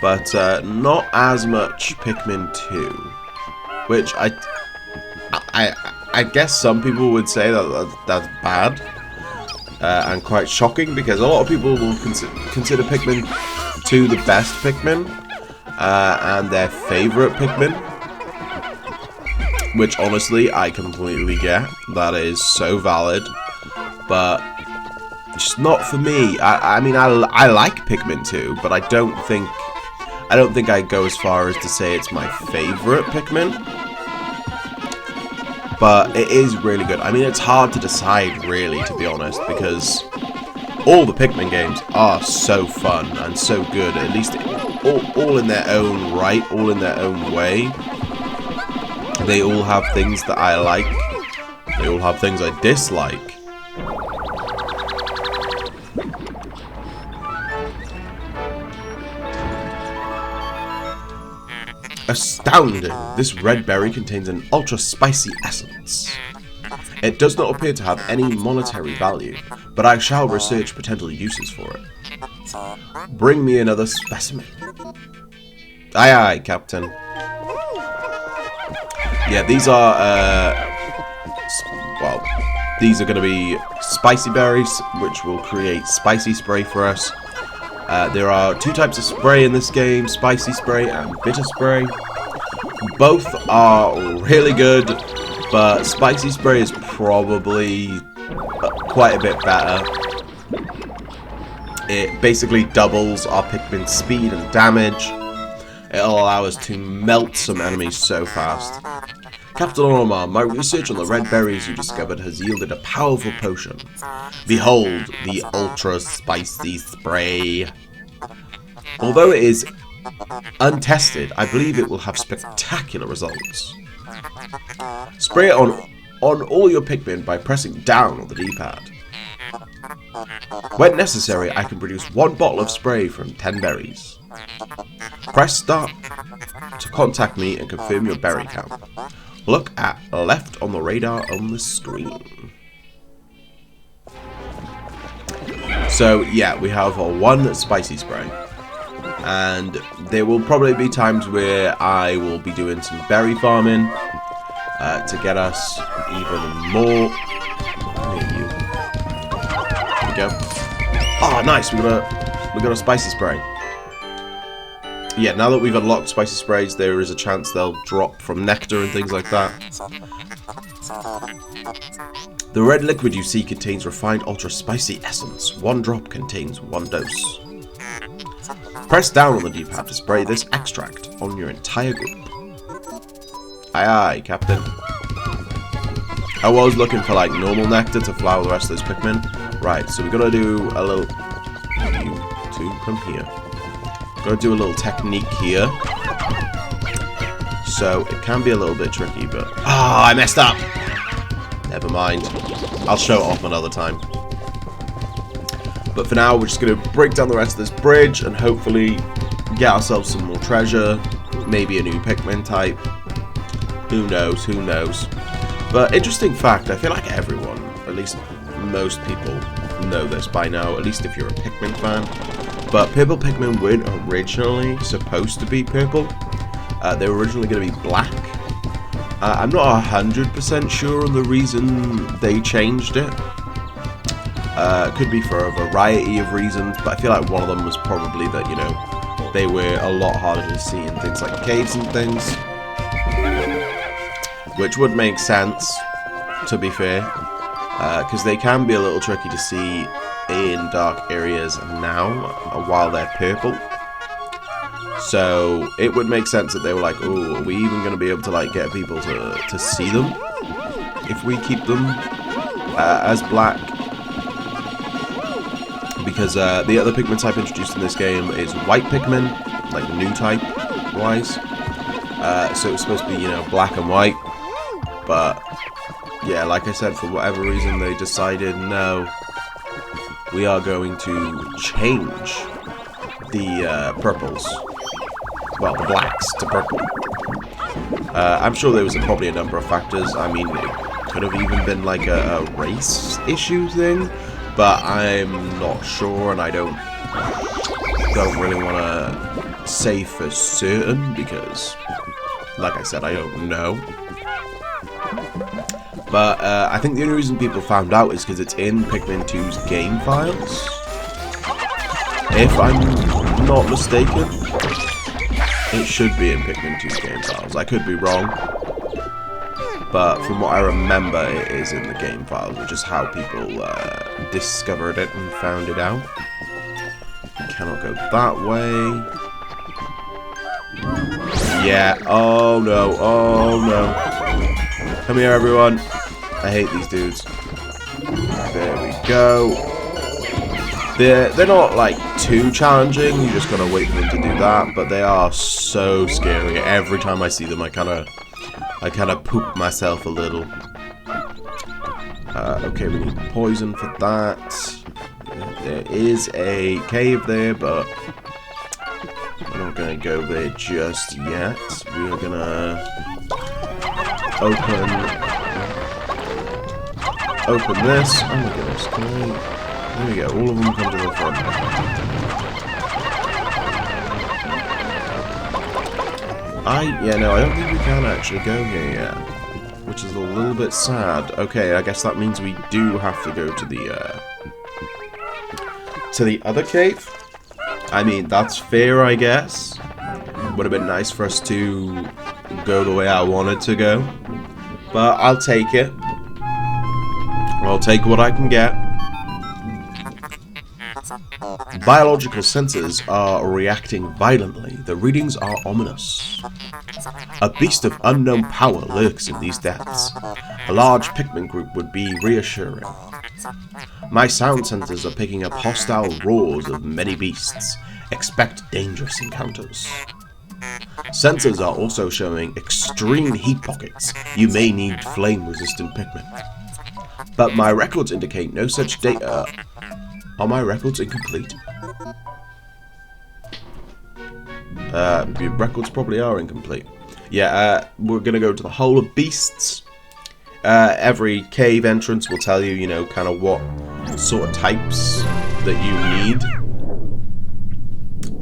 But not as much Pikmin 2. Which I guess some people would say that's bad. And quite shocking, because a lot of people will consider Pikmin 2 the best Pikmin. And their favourite Pikmin. Which, honestly, I completely get. That is so valid. But just not for me. I mean, I like Pikmin 2, but I don't think I'd go as far as to say it's my favourite Pikmin. But it is really good. I mean, it's hard to decide, really, to be honest, because all the Pikmin games are so fun and so good. At least all in their own right, all in their own way. They all have things that I like. They all have things I dislike. Astounding! This red berry contains an ultra spicy essence. It does not appear to have any monetary value, but I shall research potential uses for it. Bring me another specimen. Aye aye, Captain. Yeah, these are, well, these are going to be spicy berries, which will create spicy spray for us. There are 2 types of spray in this game, spicy spray and bitter spray. Both are really good, but spicy spray is probably quite a bit better. It basically doubles our Pikmin speed and damage. It'll allow us to melt some enemies so fast. Captain Ormar, my research on the red berries you discovered has yielded a powerful potion. Behold, the ultra spicy spray. Although it is untested, I believe it will have spectacular results. Spray it on all your Pikmin by pressing down on the D-pad. When necessary, I can produce 1 bottle of spray from 10 berries. Press start to contact me and confirm your berry count. Look at left on the radar on the screen. So yeah, we have 1 spicy spray. And there will probably be times where I will be doing some berry farming to get us even more. There we go. Oh, nice! We got a spicy spray. Yeah, now that we've unlocked spicy sprays, there is a chance they'll drop from nectar and things like that. The red liquid you see contains refined ultra spicy essence. 1 drop contains 1 dose. Press down on the D-pad to spray this extract on your entire group. Aye aye, Captain. I was looking for like normal nectar to flower the rest of those Pikmin. Right, so we gotta do a little... You two, come here. Gotta do a little technique here. So it can be a little bit tricky, but... Ah, I messed up! Never mind. I'll show it off another time. But for now, we're just going to break down the rest of this bridge and hopefully get ourselves some more treasure. Maybe a new Pikmin type. Who knows, who knows. But interesting fact, I feel like everyone, at least most people, know this by now. At least if you're a Pikmin fan. But purple Pikmin weren't originally supposed to be purple. They were originally going to be black. I'm not 100% sure on the reason they changed it. Could be for a variety of reasons, but I feel like one of them was probably that, you know, they were a lot harder to see in things like caves and things. Which would make sense, to be fair, because they can be a little tricky to see in dark areas now, while they're purple. So it would make sense that they were like, oh, are we even going to be able to like get people to see them if we keep them as black? Because the other Pikmin type introduced in this game is white Pikmin, like new type wise. So it was supposed to be, you know, black and white. But yeah, like I said, for whatever reason they decided, no, we are going to change the purples. Well, the blacks to purple. I'm sure there was probably a number of factors. I mean, it could have even been like a race issue thing, but I'm not sure, and I don't really want to say for certain because, like I said, I don't know. But I think the only reason people found out is because it's in Pikmin 2's game files, if I'm not mistaken. It should be in Pikmin 2's game files. I could be wrong. But from what I remember, it is in the game files, which is how people discovered it and found it out. Cannot go that way. Yeah. Oh no. Oh no. Come here, everyone. I hate these dudes. There we go. They're not like too challenging, you just gotta wait for them to do that, but they are so scary. Every time I see them I kinda poop myself a little. Okay, we need poison for that. There is a cave there, but we're not gonna go there just yet. We are gonna open open this. Oh my goodness, can I... There we go, all of them come to the front. Yeah, no, I don't think we can actually go here yet. Which is a little bit sad. Okay, I guess that means we do have to go to the other cave. I mean, that's fair, I guess. Would have been nice for us to go the way I wanted to go. But I'll take it. I'll take what I can get. Biological sensors are reacting violently. The readings are ominous. A beast of unknown power lurks in these depths. A large Pikmin group would be reassuring. My sound sensors are picking up hostile roars of many beasts. Expect dangerous encounters. Sensors are also showing extreme heat pockets. You may need flame-resistant Pikmin. But my records indicate no such data. Are my records incomplete? Your records probably are incomplete. Yeah, we're gonna go to the Hole of Beasts. Every cave entrance will tell you, you know, kind of what sort of types that you need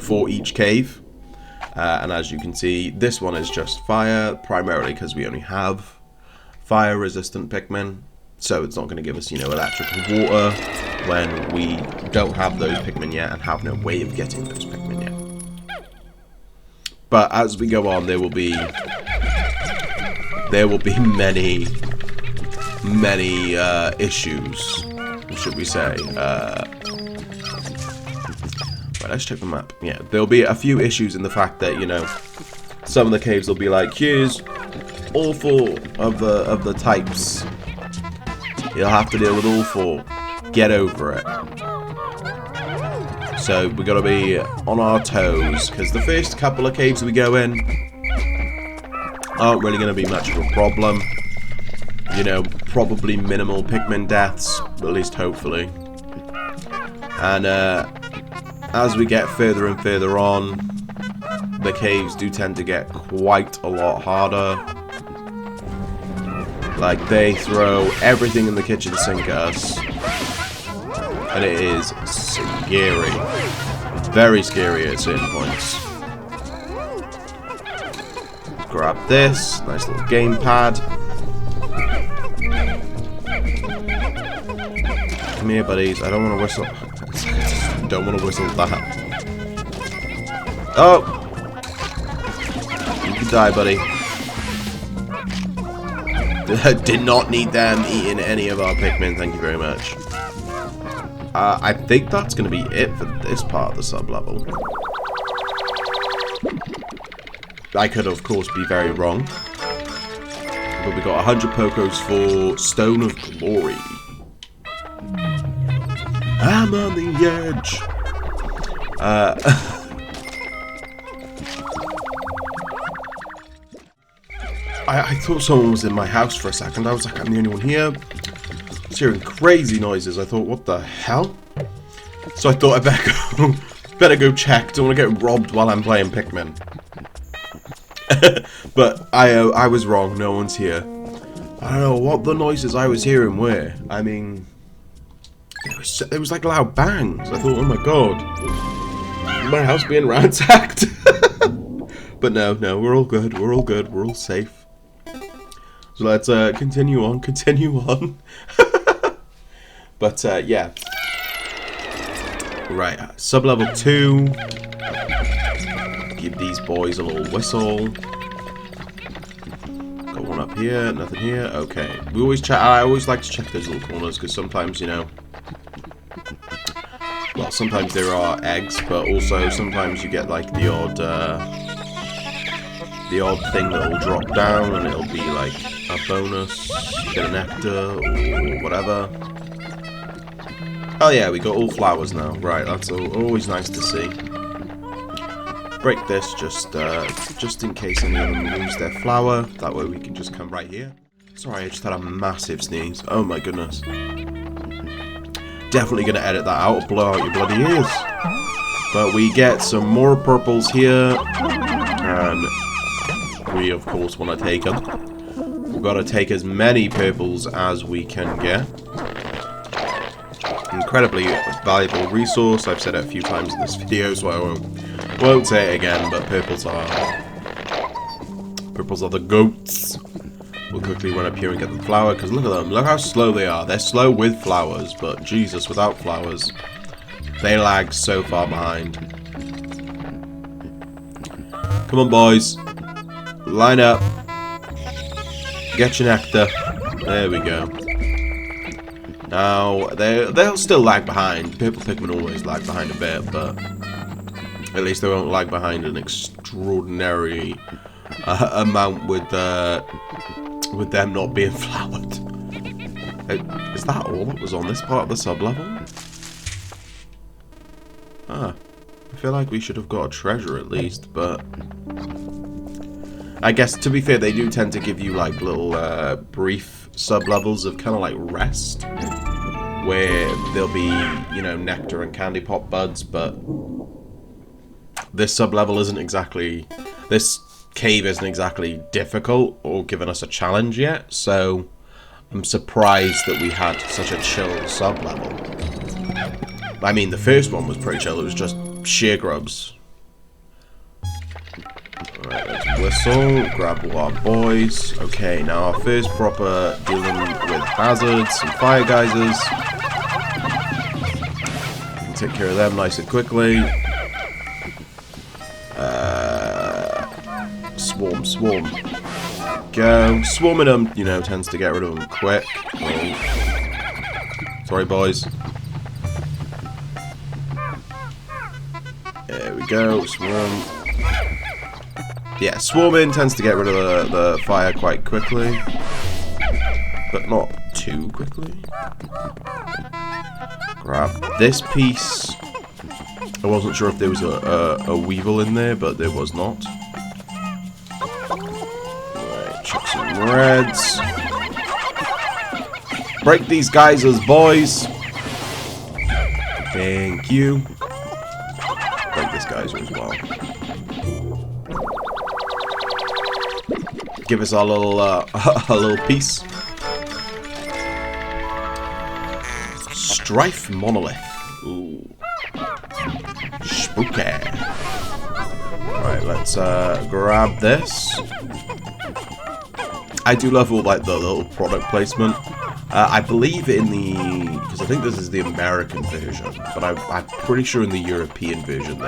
for each cave. And as you can see, this one is just fire, primarily because we only have fire-resistant Pikmin. So it's not going to give us, you know, electric and water when we don't have those Pikmin yet and have no way of getting those Pikmin yet. But as we go on, there will be many issues, should we say? Right, let's check the map. Yeah, there'll be a few issues in the fact that, you know, some of the caves will be like, here's all four of the types. You'll have to deal with all four. Get over it. So we gotta be on our toes, because the first couple of caves we go in aren't really gonna be much of a problem. You know, probably minimal Pikmin deaths, at least hopefully. And as we get further and further on, the caves do tend to get quite a lot harder. Like, they throw everything in the kitchen sink at us. And it is scary. Very scary at certain points. Grab this. Nice little gamepad. Come here, buddies. I don't want to whistle. I don't want to whistle that. Oh! You can die, buddy. Did not need them eating any of our Pikmin, thank you very much. I think that's going to be it for this part of the sub-level. I could, of course, be very wrong. But we got 100 Pokos for Stone of Glory. I'm on the edge. I thought someone was in my house for a second. I was like, I'm the only one here. I was hearing crazy noises. I thought, what the hell? So I thought I better go check. Don't want to get robbed while I'm playing Pikmin. But I was wrong. No one's here. I don't know what the noises I was hearing were. I mean, it was like loud bangs. I thought, oh my god, my house being ransacked. But no, we're all good. We're all good. We're all safe. So let's continue on. But yeah. Right, sub-level 2. Give these boys a little whistle. Got one up here, nothing here. Okay. We always check. I always like to check those little corners because sometimes, you know, well, sometimes there are eggs, but also sometimes you get like the odd thing that will drop down and it'll be like a bonus, bit of nectar or whatever. Oh yeah, we got all flowers now. Right, that's always nice to see. Break this just in case any of them lose their flower. That way we can just come right here. Sorry, I just had a massive sneeze. Oh my goodness. Definitely gonna edit that out, blow out your bloody ears. But we get some more purples here, and we of course want to take them. We've got to take as many purples as we can get. incredibly valuable resource. I've said it a few times in this video, so I won't say it again, but purples are the goats. We'll quickly run up here and get the flower, because look at them. Look how slow they are. They're slow with flowers, but Jesus, without flowers, they lag so far behind. Come on, boys. Line up. Get your nectar. There we go. Now, they'll still lag behind. Purple Pikmin always lag behind a bit, but at least they won't lag behind an extraordinary amount with them not being flowered. Is that all that was on this part of the sub-level? Ah, I feel like we should have got a treasure at least, but I guess, to be fair, they do tend to give you, like, little brief sub-levels of kind of, like, rest, where there'll be, you know, nectar and candy pop buds, but this sub-level isn't exactly... This cave isn't exactly difficult or giving us a challenge yet, so I'm surprised that we had such a chill sub-level. I mean, the first one was pretty chill. It was just sheer grubs. Alright, let's whistle, grab all our boys. Okay, now our first proper dealing with hazards and fire geysers. We can take care of them nice and quickly. Swarm. Go. Swarming them, you know, tends to get rid of them quick. Oh. Sorry, boys. There we go. Swarm. Yeah, swarming tends to get rid of the fire quite quickly. But not too quickly. Grab this piece. I wasn't sure if there was a weevil in there, but there was not. Alright, chuck some reds. Break these geysers, boys! Thank you. Break this geyser as well. Give us our little, a little piece. Strife Monolith. Ooh. Spooky. Right, let's grab this. I do love all like the little product placement. I believe in the, because I think this is the American version, but I'm pretty sure in the European version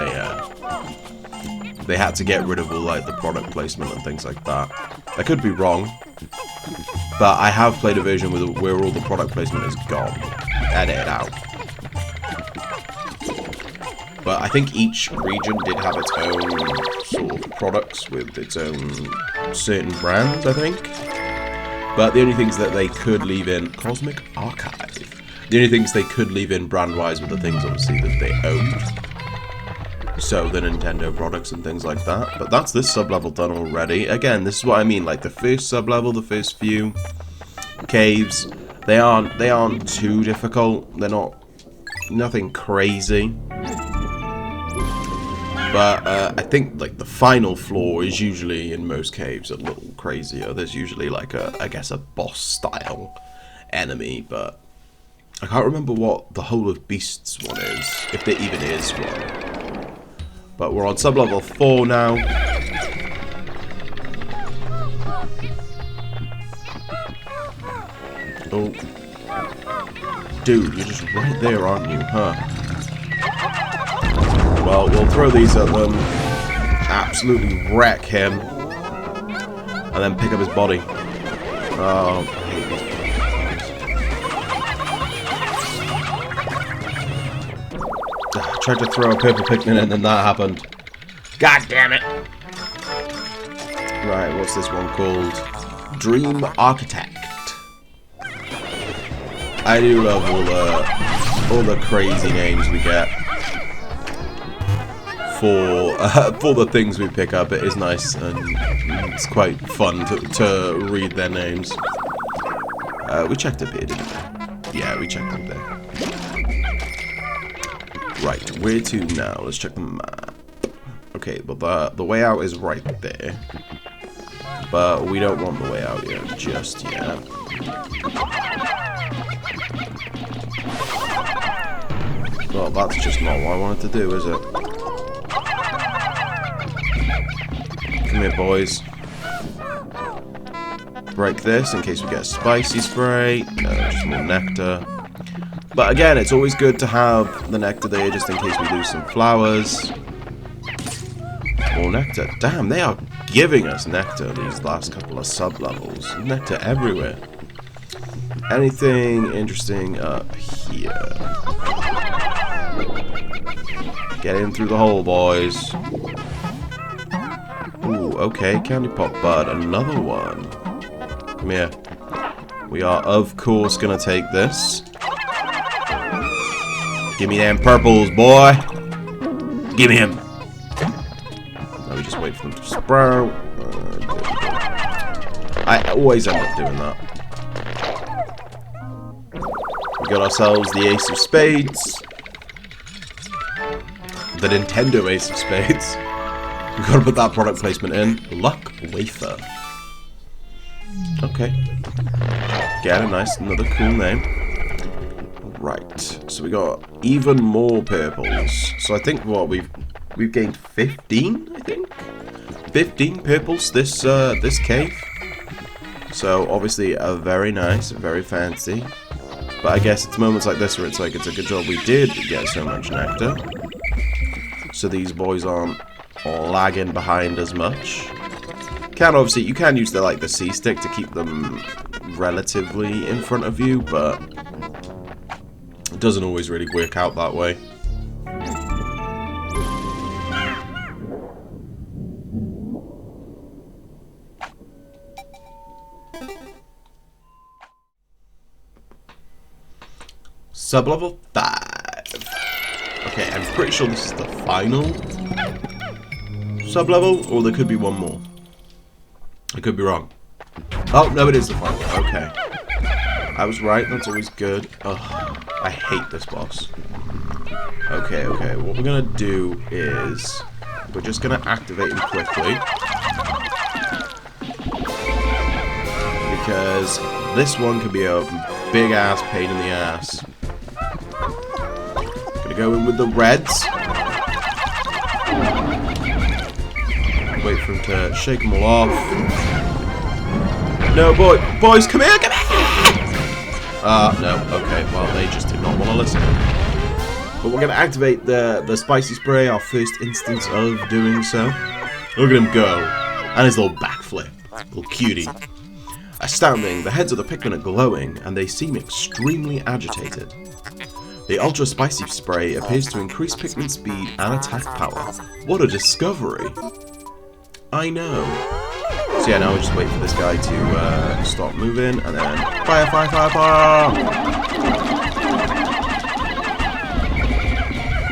they had to get rid of all like the product placement and things like that. I could be wrong, but I have played a version where all the product placement is gone. Edit it out. But I think each region did have its own sort of products with its own certain brands, I think. But the only things that they could leave in... Cosmic Archive. The only things they could leave in brand-wise were the things, obviously, that they owned. So, the Nintendo products and things like that. But that's this sub-level done already. Again, this is what I mean. Like, the first sub-level, the first few caves, they aren't too difficult. They're not... nothing crazy. But I think like the final floor is usually in most caves a little crazier. There's usually like I guess a boss style enemy, but I can't remember what the Whole of Beasts one is, if there even is one. But we're on sub-level 4 now. Oh. Dude, you're just right there, aren't you, huh? Well, we'll throw these at them, absolutely wreck him, and then pick up his body. Oh, I hate these. I tried to throw a purple Pikmin and then that happened. God damn it! Right, what's this one called? Dream Architect. I do love all the crazy names we get. For the things we pick up. It is nice and it's quite fun to read their names. We checked up here, didn't we? Yeah, we checked up there. Right, where to now? Let's check the map. Okay, well the way out is right there. But we don't want the way out yet, just yet. Well, that's just not what I wanted to do, is it? Come here, boys. Break this in case we get a spicy spray. No, just more nectar. But again, it's always good to have the nectar there just in case we lose some flowers. More nectar. Damn, they are giving us nectar these last couple of sub-levels. Nectar everywhere. Anything interesting up here? Get in through the hole, boys. Ooh, okay, candy pop bud, another one. Come here. We are, of course, gonna take this. Give me them purples, boy. Give me him. Now we just wait for them to sprout. I always end up doing that. We got ourselves the Ace of Spades. The Nintendo Ace of Spades. We've got to put that product placement in. Luck Wafer. Okay. Get a nice, another cool name. Right. So we got even more purples. So I think what we've gained 15, I think? 15 purples this this cave. So obviously a very nice, very fancy. But I guess it's moments like this where it's like it's a good job we did get so much nectar. So these boys aren't lagging behind as much. You can use the C stick to keep them relatively in front of you, but it doesn't always really work out that way. Sub-level 5. Okay, I'm pretty sure this is the final sub-level, or there could be one more. I could be wrong. Oh, no, it is the final. Okay. I was right, that's always good. Ugh, I hate this boss. Okay, what we're gonna do is we're just gonna activate him quickly. Because this one could be a big-ass pain in the ass. Gonna go in with the reds. Wait for him to shake them all off. No, boys, come here, come here! No, okay, well, they just did not want to listen. But we're gonna activate the spicy spray, our first instance of doing so. Look at him go. And his little backflip. Little cutie. Astounding, the heads of the Pikmin are glowing, and they seem extremely agitated. The ultra spicy spray appears to increase Pikmin speed and attack power. What a discovery! I know. So yeah, now we just wait for this guy to stop moving, and then fire, fire, fire, fire!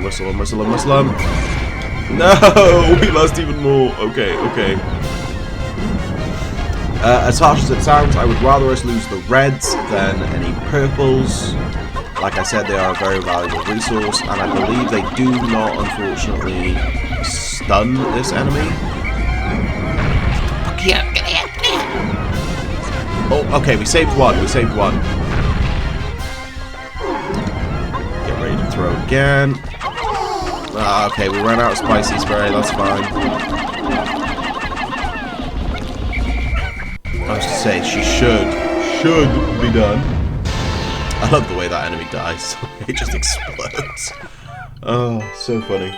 Whistle him, whistle him, whistle him! No! We lost even more! Okay. As harsh as it sounds, I would rather us lose the reds than any purples. Like I said, they are a very valuable resource, and I believe they do not, unfortunately, stun this enemy. Oh, okay, we saved one, Get ready to throw again. Okay, we ran out of spicy spray, that's fine. I was to say, she should be done. I love the way that enemy dies. It just explodes. Oh, so funny.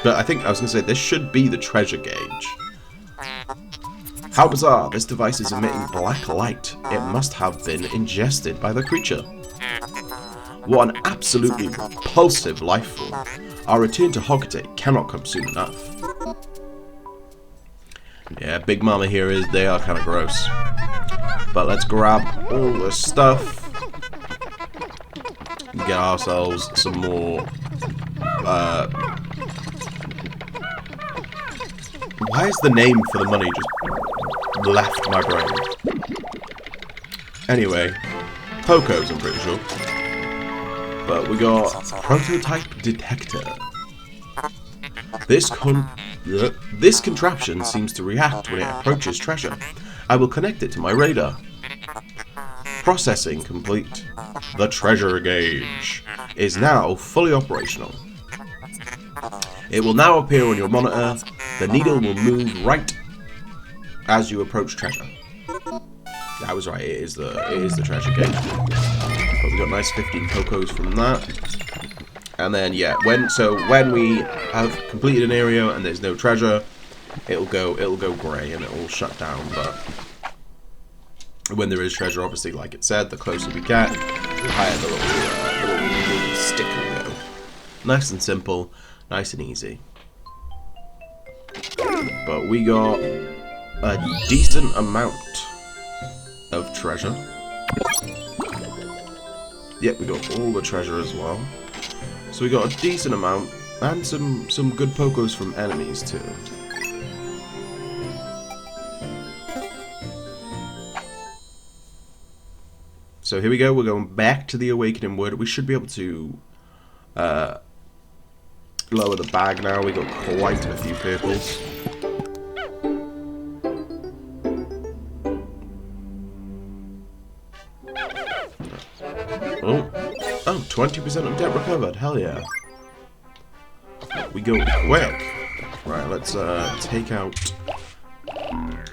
But I was going to say, this should be the treasure gauge. How bizarre, this device is emitting black light. It must have been ingested by the creature. What an absolutely repulsive life form. Our return to Hogate cannot come soon enough. Yeah, Big Mama here they are kind of gross. But let's grab all this stuff. Get ourselves some more, why is the name for the money just left my brain? Anyway, Poco's, I'm pretty sure. But we got prototype detector. This contraption seems to react when it approaches treasure. I will connect it to my radar. Processing complete. The treasure gauge is now fully operational. It will now appear on your monitor. The needle will move right as you approach treasure. I was right, it is the treasure gauge. But we got nice 15 cocos from that. And then yeah, when we have completed an area and there's no treasure, it'll go grey and it'll shut down. But when there is treasure, obviously, like it said, the closer we get, the higher the little stick will go. Nice and simple, nice and easy. But we got a decent amount of treasure. Yep, we got all the treasure as well. So we got a decent amount and some good pokos from enemies too. So here we go, we're going back to the Awakening Wood. We should be able to lower the bag now. We got quite a few purples. Oh, 20% of debt recovered. Hell yeah. We go quick. Right, let's take out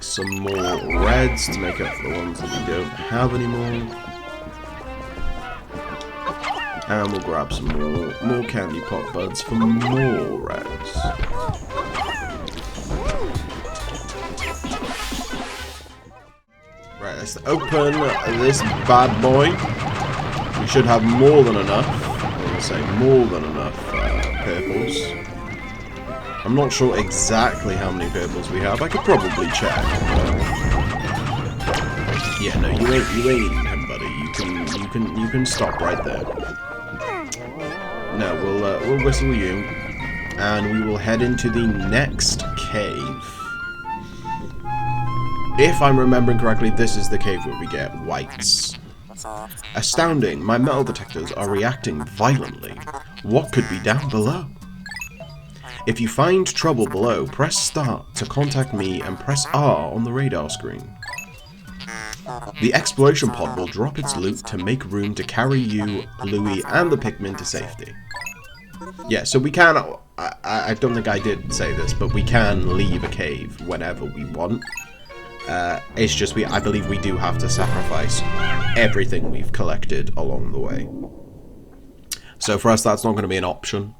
some more reds to make up for the ones that we don't have anymore. And we'll grab some more candy pop buds for more reds. Right, let's open this bad boy. We should have more than enough. I'm going to say more than enough purples. I'm not sure exactly how many purples we have. I could probably check. Yeah, no, you ain't eating him, buddy. You can stop right there. No, we'll whistle you, and we will head into the next cave. If I'm remembering correctly, this is the cave where we get whites. Astounding, my metal detectors are reacting violently. What could be down below? If you find trouble below, press start to contact me and press R on the radar screen. The exploration pod will drop its loot to make room to carry you, Louie, and the Pikmin to safety. Yeah, so we can, I don't think I did say this, but we can leave a cave whenever we want. It's just I believe we do have to sacrifice everything we've collected along the way. So for us, that's not going to be an option.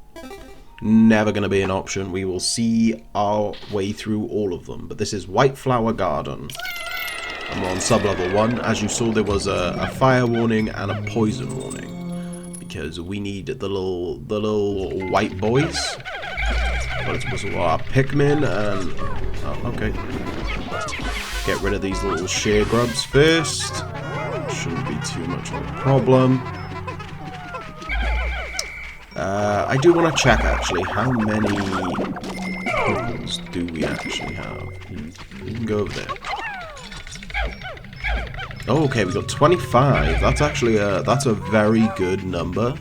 Never going to be an option. We will see our way through all of them. But this is White Flower Garden. And we're on sub-level 1. As you saw, there was a fire warning and a poison warning. Because we need the little white boys. But it's also our Pikmin and... Oh, okay. Get rid of these little shear grubs first. Shouldn't be too much of a problem. I do want to check, actually, how many purples do we actually have? We can go over there. Oh, okay, we got 25. That's actually that's a very good number.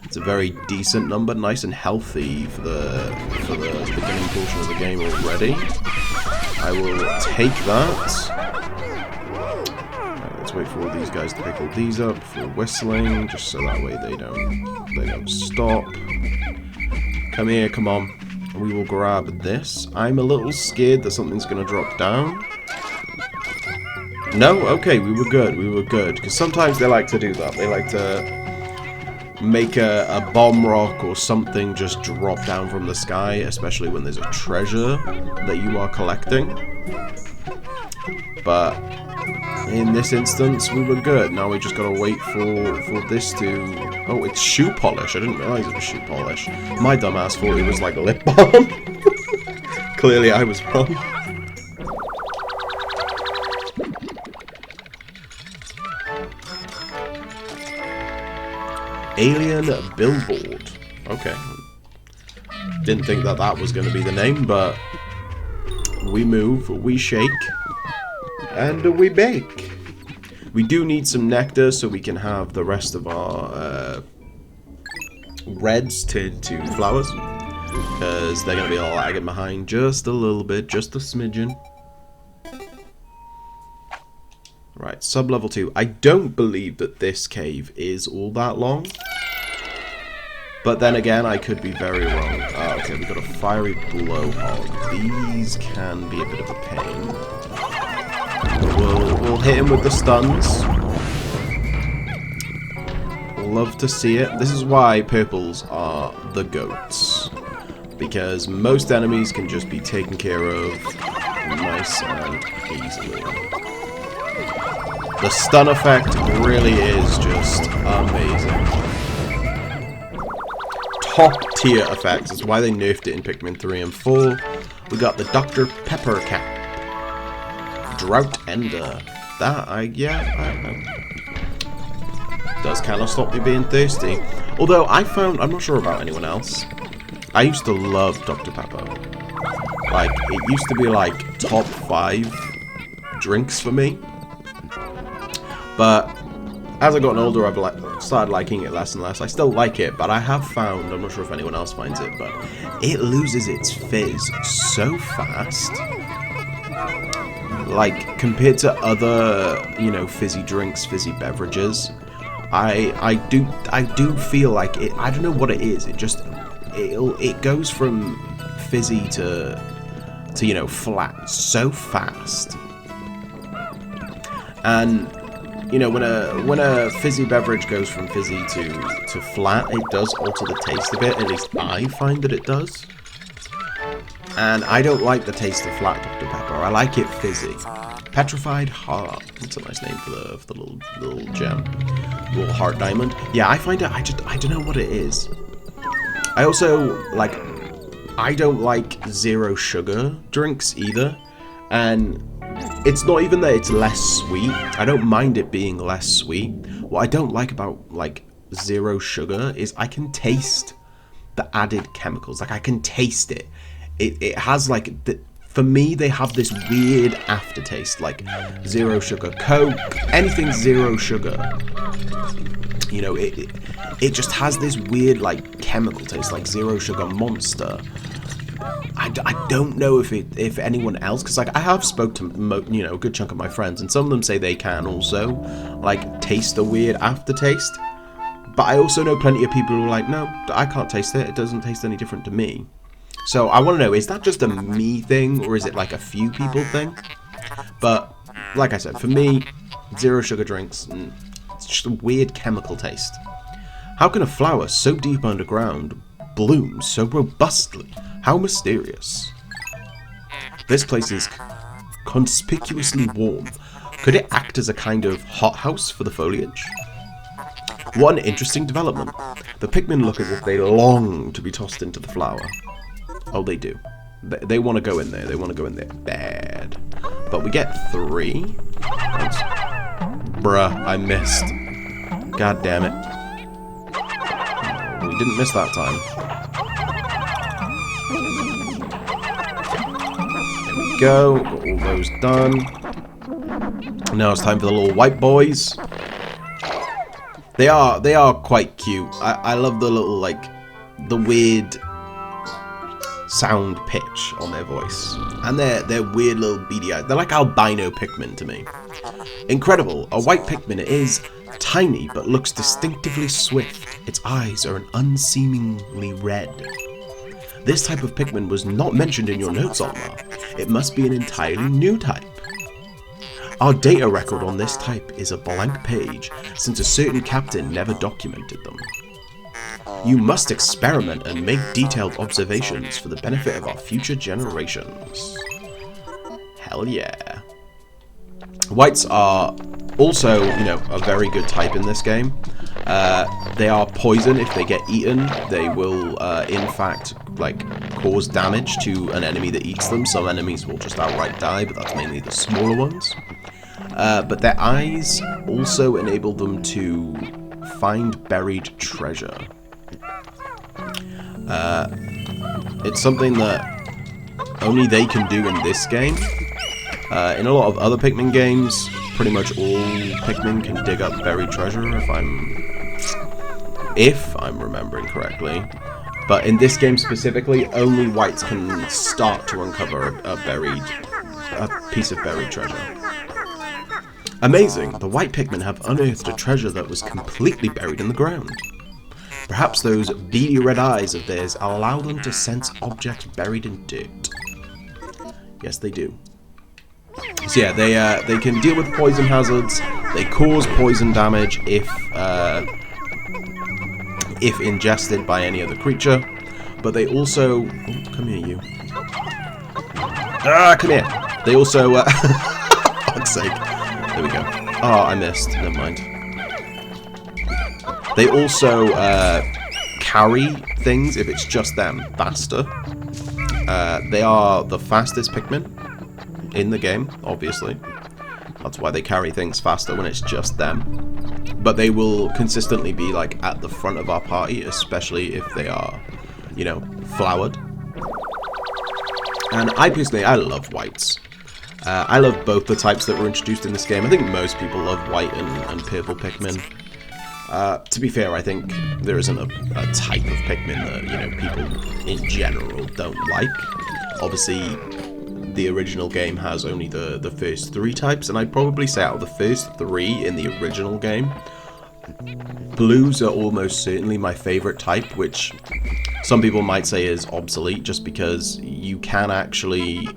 It's a very decent number, nice and healthy for the beginning portion of the game already. I will take that. Right, let's wait for all these guys to pick all these up for whistling, just so that way they don't stop. Come here, come on. We will grab this. I'm a little scared that something's gonna drop down. No? Okay, we were good, because sometimes they like to do that. They like to make a bomb rock or something just drop down from the sky, especially when there's a treasure that you are collecting. But in this instance, we were good. Now we just gotta wait for this to... Oh, it's shoe polish. I didn't realize it was shoe polish. My dumbass thought it was like a lip balm. Clearly I was wrong. Alien Billboard. Okay. Didn't think that was going to be the name, but we move, we shake, and we bake. We do need some nectar so we can have the rest of our reds turn to flowers, because they're going to be lagging behind just a little bit, just a smidgen. Right, Sub-level 2. I don't believe that this cave is all that long. But then again, I could be very wrong. Okay, we've got a fiery blowhog. These can be a bit of a pain. We'll hit him with the stuns. Love to see it. This is why purples are the goats. Because most enemies can just be taken care of nice and easily. The stun effect really is just amazing. Top tier effects. That's why they nerfed it in Pikmin 3 and 4. We got the Dr. Pepper cap. Drought Ender. That, does kind of stop me being thirsty. Although I found, I'm not sure about anyone else, I used to love Dr. Pepper. Like, it used to be like top 5 drinks for me. But as I've gotten older, I've started liking it less and less. I still like it, but I have found, I'm not sure if anyone else finds it, but it loses its fizz so fast. Like, compared to other, you know, fizzy drinks, fizzy beverages, I do feel like it. I don't know what it is. It just it goes from fizzy to you know, flat so fast. And you know, when a fizzy beverage goes from fizzy to flat, it does alter the taste a bit. At least I find that it does. And I don't like the taste of flat Dr. Pepper. I like it fizzy. Petrified Heart. That's a nice name for the little gem. Little heart diamond. Yeah, I find it, I don't know what it is. I also, like, I don't like zero sugar drinks either. And it's not even that it's less sweet. I don't mind it being less sweet. What I don't like about, like, zero sugar is I can taste the added chemicals. Like, I can taste it. It has, like, for me, they have this weird aftertaste, like zero sugar Coke, anything zero sugar. You know, it just has this weird, like, chemical taste, like zero sugar Monster. I don't know if anyone else, because, like, I have spoke to, you know, a good chunk of my friends, and some of them say they can also, like, taste the weird aftertaste. But I also know plenty of people who are like, no, I can't taste it. It doesn't taste any different to me. So I want to know, is that just a me thing, or is it like a few people thing? But like I said, for me, zero sugar drinks, it's just a weird chemical taste. How can a flower so deep underground bloom so robustly? How mysterious. This place is conspicuously warm. Could it act as a kind of hothouse for the foliage? What an interesting development. The Pikmin look as if they long to be tossed into the flower. Oh, they do. They want to go in there. They want to go in there bad. But we get 3. Thanks. Bruh, I missed. God damn it. We didn't miss that time. There we go. Got all those done. Now it's time for the little white boys. They are quite cute. I love the little, like, the weird sound pitch on their voice. And their weird little beady eyes. They're like albino Pikmin to me. Incredible. A white Pikmin is tiny but looks distinctively swift. Its eyes are an unseemingly red. This type of Pikmin was not mentioned in your notes, Alma. It must be an entirely new type. Our data record on this type is a blank page, since a certain captain never documented them. You must experiment and make detailed observations for the benefit of our future generations. Hell yeah. Whites are also, you know, a very good type in this game. They are poison. If they get eaten, they will, in fact, like, cause damage to an enemy that eats them. Some enemies will just outright die, but that's mainly the smaller ones. But their eyes also enable them to find buried treasure. It's something that only they can do in this game. In a lot of other Pikmin games, pretty much all Pikmin can dig up buried treasure, if I'm remembering correctly. But in this game specifically, only whites can start to uncover a piece of buried treasure. Amazing! The white Pikmin have unearthed a treasure that was completely buried in the ground. Perhaps those beady red eyes of theirs allow them to sense objects buried in dirt. Yes, they do. So yeah, they can deal with poison hazards. They cause poison damage if ingested by any other creature. But they also... Oh, come here, you. Ah, come here. They also... For fuck's sake. There we go. Oh, I missed. Never mind. They also carry things, if it's just them, faster. They are the fastest Pikmin in the game, obviously. That's why they carry things faster when it's just them. But they will consistently be, like, at the front of our party, especially if they are, you know, flowered. And I personally, I love whites. I love both the types that were introduced in this game. I think most people love white and purple Pikmin. To be fair, I think there isn't a type of Pikmin that, you know, people in general don't like. Obviously, the original game has only the first 3 types, and I'd probably say out of the first 3 in the original game, blues are almost certainly my favorite type, which some people might say is obsolete, just because you can actually,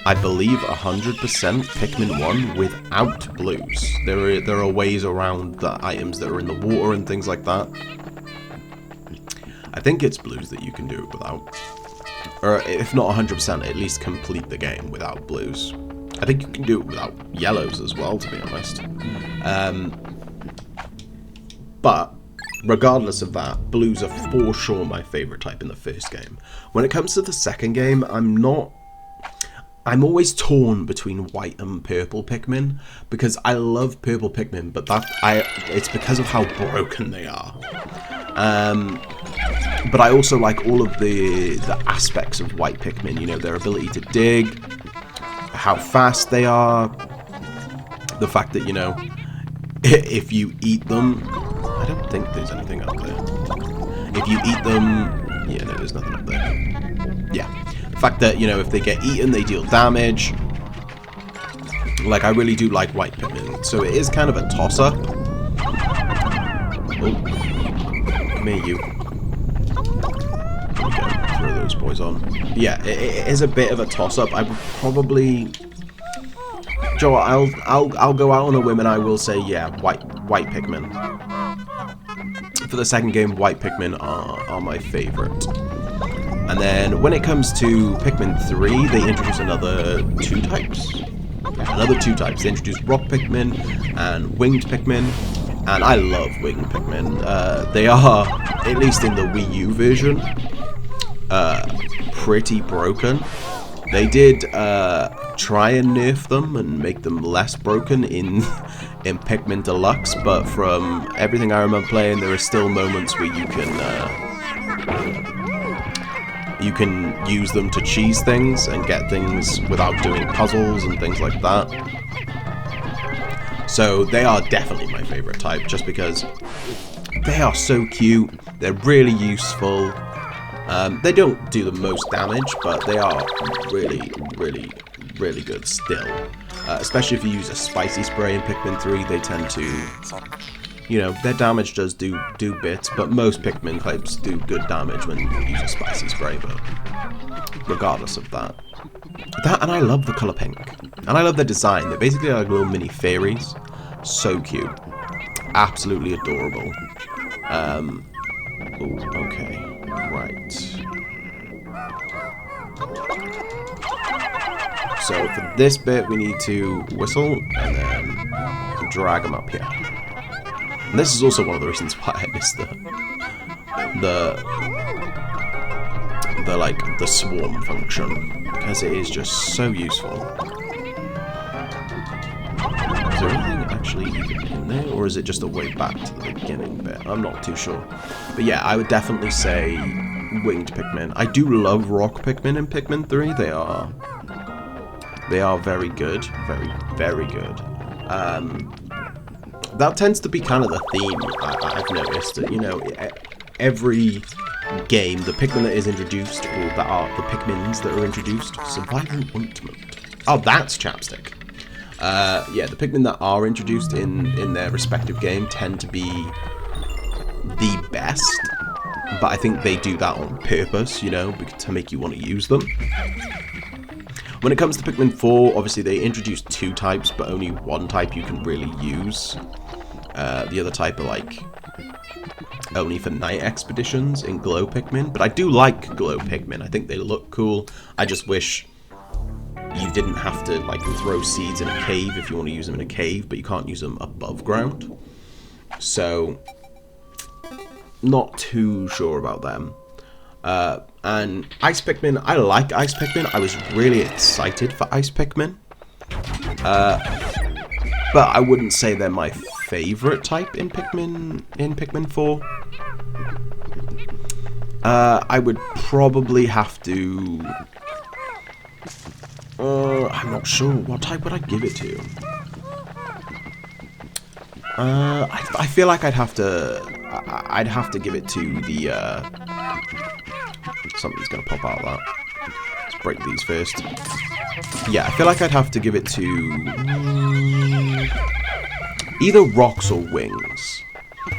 I believe, 100% Pikmin 1 without blues. There are ways around the items that are in the water and things like that. I think it's blues that you can do it without. Or if not 100%, at least complete the game without blues. I think you can do it without yellows as well, to be honest. But regardless of that, blues are for sure my favourite type in the first game. When it comes to the second game, I'm always torn between white and purple Pikmin, because I love purple Pikmin, but it's because of how broken they are. But I also like all of the aspects of white Pikmin, you know, their ability to dig, how fast they are, the fact that, you know, if you eat them, I don't think there's anything up there. If you eat them, yeah, no, there's nothing up there. Yeah, the fact that, you know, if they get eaten, they deal damage. Like, I really do like white Pikmin, so it is kind of a toss-up. Oh, come here, you. Throw those boys on. Yeah, it is a bit of a toss-up. I would probably, Joe, I'll go out on a whim and I will say, yeah, white Pikmin. For the second game, white Pikmin are my favourite. And then when it comes to Pikmin 3, they introduce another 2 types. Another 2 types. They introduce rock Pikmin and winged Pikmin. And I love winged Pikmin. They are, at least in the Wii U version, pretty broken. They did try and nerf them and make them less broken in Pikmin Deluxe, but from everything I remember playing, there are still moments where you can use them to cheese things and get things without doing puzzles and things like that. So they are definitely my favorite type, just because they are so cute, they're really useful. They don't do the most damage, but they are really, really, really good still. Especially if you use a spicy spray in Pikmin 3, they tend to, you know, their damage does do bits, but most Pikmin types do good damage when you use a spicy spray, but regardless of that. And I love the colour pink. And I love their design. They're basically like little mini fairies. So cute. Absolutely adorable. Ooh, okay. Right. So for this bit, we need to whistle and then drag them up here. And this is also one of the reasons why I missed the swarm function, because it is just so useful. Is there anything actually even in there, or is it just a way back to the beginning bit? I'm not too sure. But yeah, I would definitely say winged Pikmin. I do love rock Pikmin in Pikmin 3. They are very good. Very, very good. That tends to be kind of the theme I've noticed. You know, every game, the Pikmin that is introduced, or that are the Pikmins that are introduced, survival ointment. Oh, that's chapstick. Yeah, the Pikmin that are introduced in their respective game tend to be the best, but I think they do that on purpose, you know, to make you want to use them. When it comes to Pikmin 4, obviously they introduced 2 types, but only one type you can really use. The other type are like only for night expeditions in Glow Pikmin, but I do like Glow Pikmin. I think they look cool. I just wish you didn't have to like throw seeds in a cave if you want to use them in a cave, but you can't use them above ground. So, not too sure about them. And Ice Pikmin, I like Ice Pikmin. I was really excited for Ice Pikmin. But I wouldn't say they're my favorite type in Pikmin 4. I would probably have to... I'm not sure. What type would I give it to? I feel like I'd have to give it to the, something's gonna pop out of that. Let's break these first. Yeah, I feel like I'd have to give it to either Rocks or Wings,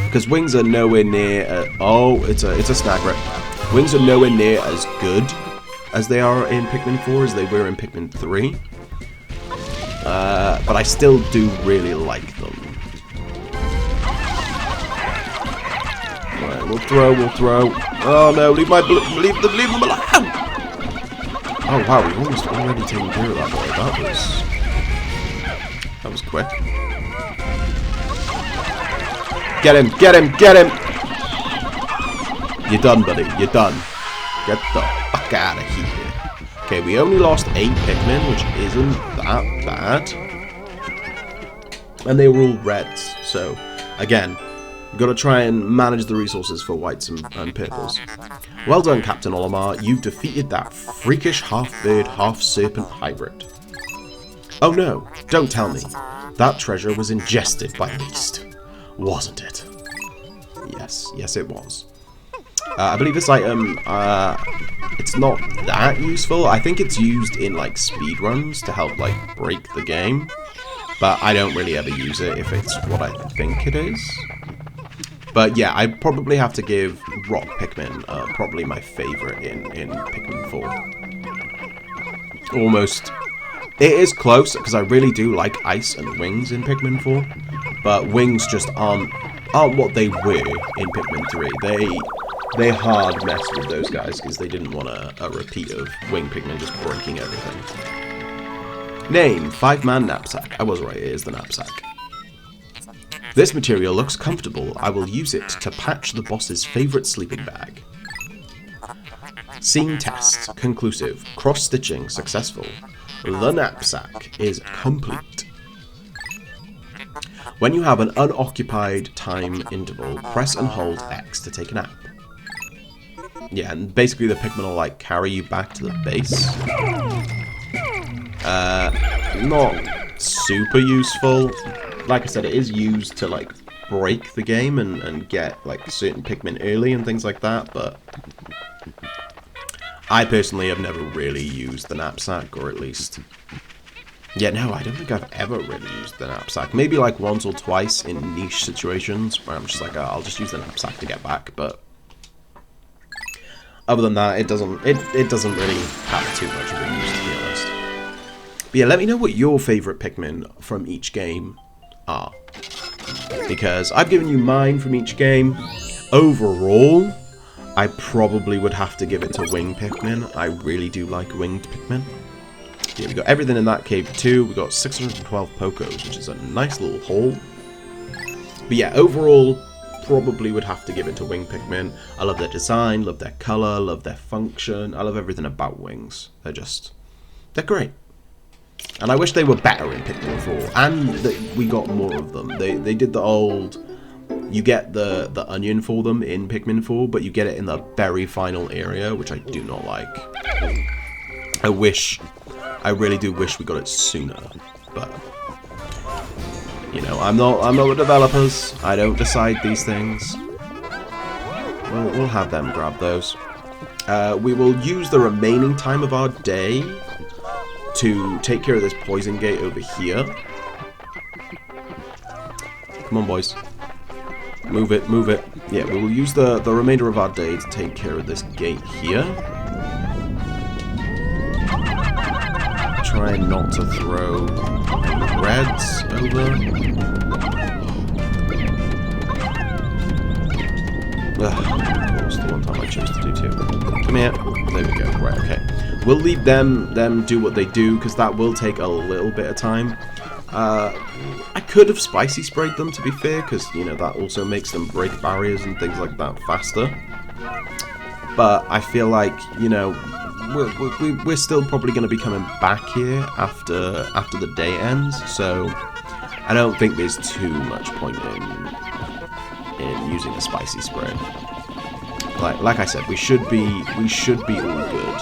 because Wings are nowhere near. Oh, it's a snag rip. Wings are nowhere near as good as they are in Pikmin 4 as they were in Pikmin 3. But I still do really like them. Right, we'll throw. Oh no, leave them alone! Oh wow, we've almost already taken care of that boy. That was quick. Get him! You're done, buddy. You're done. Get the fuck out of here. Okay, we only lost 8 Pikmin, which isn't that bad. And they were all reds, so again, we've got to try and manage the resources for whites and purples. Well done, Captain Olimar. You've defeated that freakish half-bird, half-serpent hybrid. Oh no, don't tell me. That treasure was ingested by Beast, wasn't it? Yes it was. I believe this item, it's not that useful. I think it's used in, like, speedruns to help, like, break the game. But I don't really ever use it if it's what I think it is. But yeah, I'd probably have to give Rock Pikmin probably my favourite in Pikmin 4. Almost. It is close, because I really do like Ice and Wings in Pikmin 4. But Wings just aren't what they were in Pikmin 3. They hard messed with those guys because they didn't want a repeat of Wing Pikmin just breaking everything. Name, 5-man knapsack. I was right, it is the knapsack. This material looks comfortable. I will use it to patch the boss's favourite sleeping bag. Scene test. Conclusive. Cross-stitching successful. The knapsack is complete. When you have an unoccupied time interval, press and hold X to take a nap. Yeah, and basically the Pikmin will, like, carry you back to the base. Not super useful. Like I said, it is used to, like, break the game and get, like, certain Pikmin early and things like that, but I personally have never really used the knapsack, or at least... Yeah, no, I don't think I've ever really used the knapsack. Maybe, like, once or twice in niche situations where I'm just like, oh, I'll just use the knapsack to get back, but... Other than that, it doesn't really have too much of a use, to be honest. But yeah, let me know what your favourite Pikmin from each game are. Because I've given you mine from each game. Overall, I probably would have to give it to Wing Pikmin. I really do like Winged Pikmin. Yeah, we got everything in that cave too. We got 612 Pokos, which is a nice little haul. But yeah, overall... probably would have to give it to Wing Pikmin. I love their design, love their colour, love their function. I love everything about Wings. They're great. And I wish they were better in Pikmin 4. And that we got more of them. They did the old... You get the onion for them in Pikmin 4, but you get it in the very final area, which I do not like. I really do wish we got it sooner. But... you know, I'm not the developers. I don't decide these things. We'll have them grab those. We will use the remaining time of our day to take care of this poison gate over here. Come on, boys. Move it, move it. Yeah, we will use the remainder of our day to take care of this gate here. Try not to throw reds over. Ugh, what was the one time I chose to do too? Come here. There we go. Right, okay. We'll leave them do what they do, because that will take a little bit of time. I could have spicy sprayed them, to be fair, because, you know, that also makes them break barriers and things like that faster. But I feel like, you know, we're still probably going to be coming back here after the day ends, so I don't think there's too much point in using a spicy spray. Like I said, we should be all good.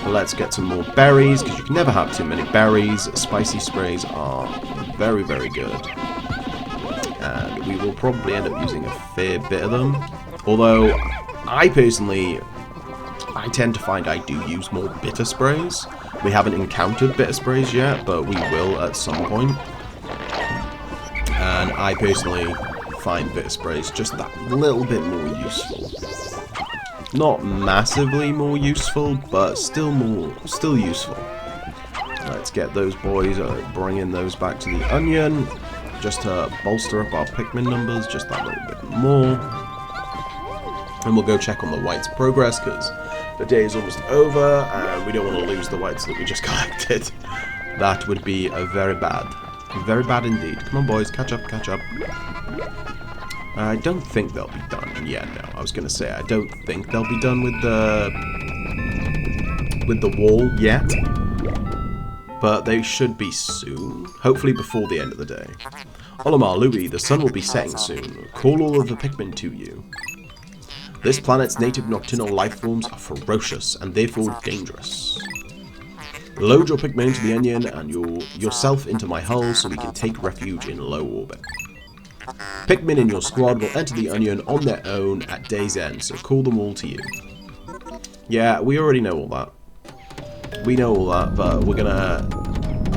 Let's get some more berries, because you can never have too many berries. Spicy sprays are very, very good. And we will probably end up using a fair bit of them. Although, I tend to find I do use more bitter sprays. We haven't encountered bitter sprays yet, but we will at some point. And I personally find bitter sprays just that little bit more useful. Not massively more useful, but still useful. Let's get those boys, bringing those back to the onion, just to bolster up our Pikmin numbers just that little bit more. And we'll go check on the whites' progress, because the day is almost over, and we don't want to lose the whites that we just collected. That would be very bad indeed. Come on, boys, catch up, catch up. I don't think they'll be done. Yeah, no, I was going to say, I don't think they'll be done with the wall yet. But they should be soon. Hopefully before the end of the day. Olimar, Louis, the sun will be setting soon. Call all of the Pikmin to you. This planet's native nocturnal life forms are ferocious and therefore dangerous. Load your Pikmin into the onion and yourself into my hull so we can take refuge in low orbit. Pikmin in your squad will enter the onion on their own at day's end, so call them all to you. Yeah, we already know all that. We know all that, but we're gonna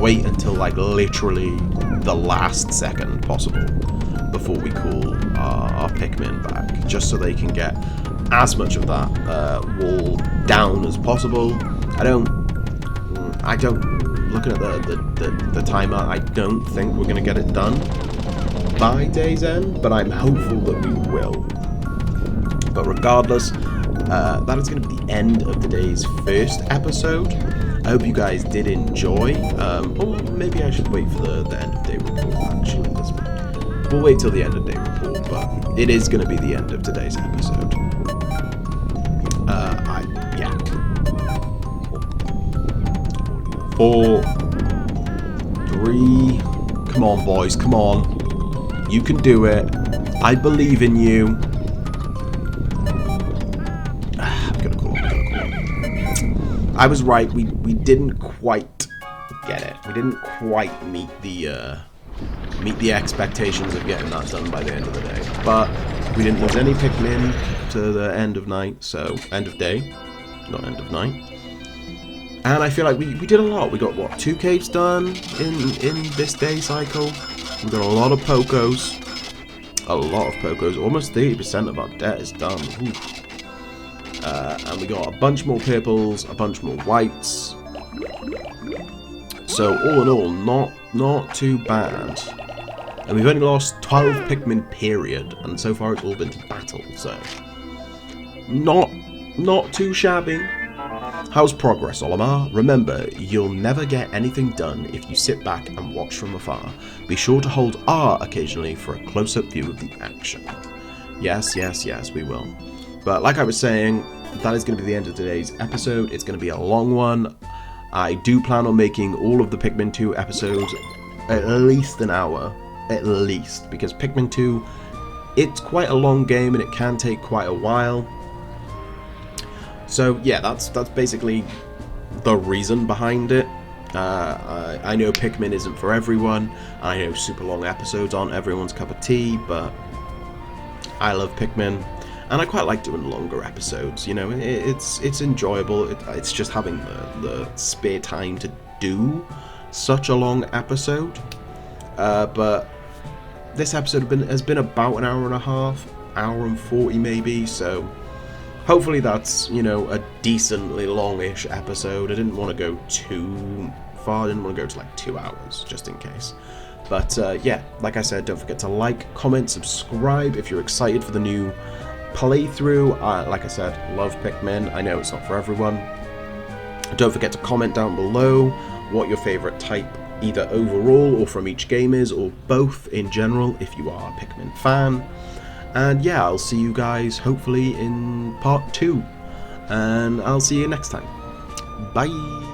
wait until, like, literally the last second possible before we call our Pikmin back, just so they can get as much of that wall down as possible. I don't, looking at the timer, I don't think we're gonna get it done by day's end, but I'm hopeful that we will. But regardless, that is going to be the end of today's first episode. I hope you guys did enjoy. Or maybe I should wait for the end of day report, actually. We'll wait till the end of day report, but it is going to be the end of today's episode. Yeah. 4, 3, come on, boys, come on. You can do it. I believe in you. I'm gonna call it. I was right. We didn't quite get it. We didn't quite meet the expectations of getting that done by the end of the day. But we didn't lose any Pikmin to the end of night, so end of day, not end of night. And I feel like we did a lot. We got, what, 2 caves done in this day cycle. We've got a lot of Pokos. A lot of Pokos. Almost 30% of our debt is done. And we got a bunch more purples, a bunch more whites. So all in all, not too bad. And we've only lost 12 Pikmin period, and so far it's all been to battle, so not too shabby. How's progress, Olimar? Remember, you'll never get anything done if you sit back and watch from afar. Be sure to hold R occasionally for a close-up view of the action. Yes, we will. But like I was saying, that is going to be the end of today's episode. It's going to be a long one. I do plan on making all of the Pikmin 2 episodes at least an hour. At least. Because Pikmin 2, it's quite a long game and it can take quite a while. So yeah, that's basically the reason behind it. I know Pikmin isn't for everyone. I know super long episodes aren't everyone's cup of tea, but I love Pikmin, and I quite like doing longer episodes. You know, it's enjoyable. It's just having the spare time to do such a long episode, but this episode has been about an hour and a half, hour and 40 maybe, so hopefully that's, you know, a decently longish episode. I didn't want to go too far, I didn't want to go to like 2 hours, just in case. But yeah, like I said, don't forget to like, comment, subscribe if you're excited for the new playthrough. Like I said, love Pikmin. I know it's not for everyone. Don't forget to comment down below what your favourite type, either overall or from each game is, or both in general if you are a Pikmin fan. And yeah, I'll see you guys hopefully in part 2. And I'll see you next time. Bye!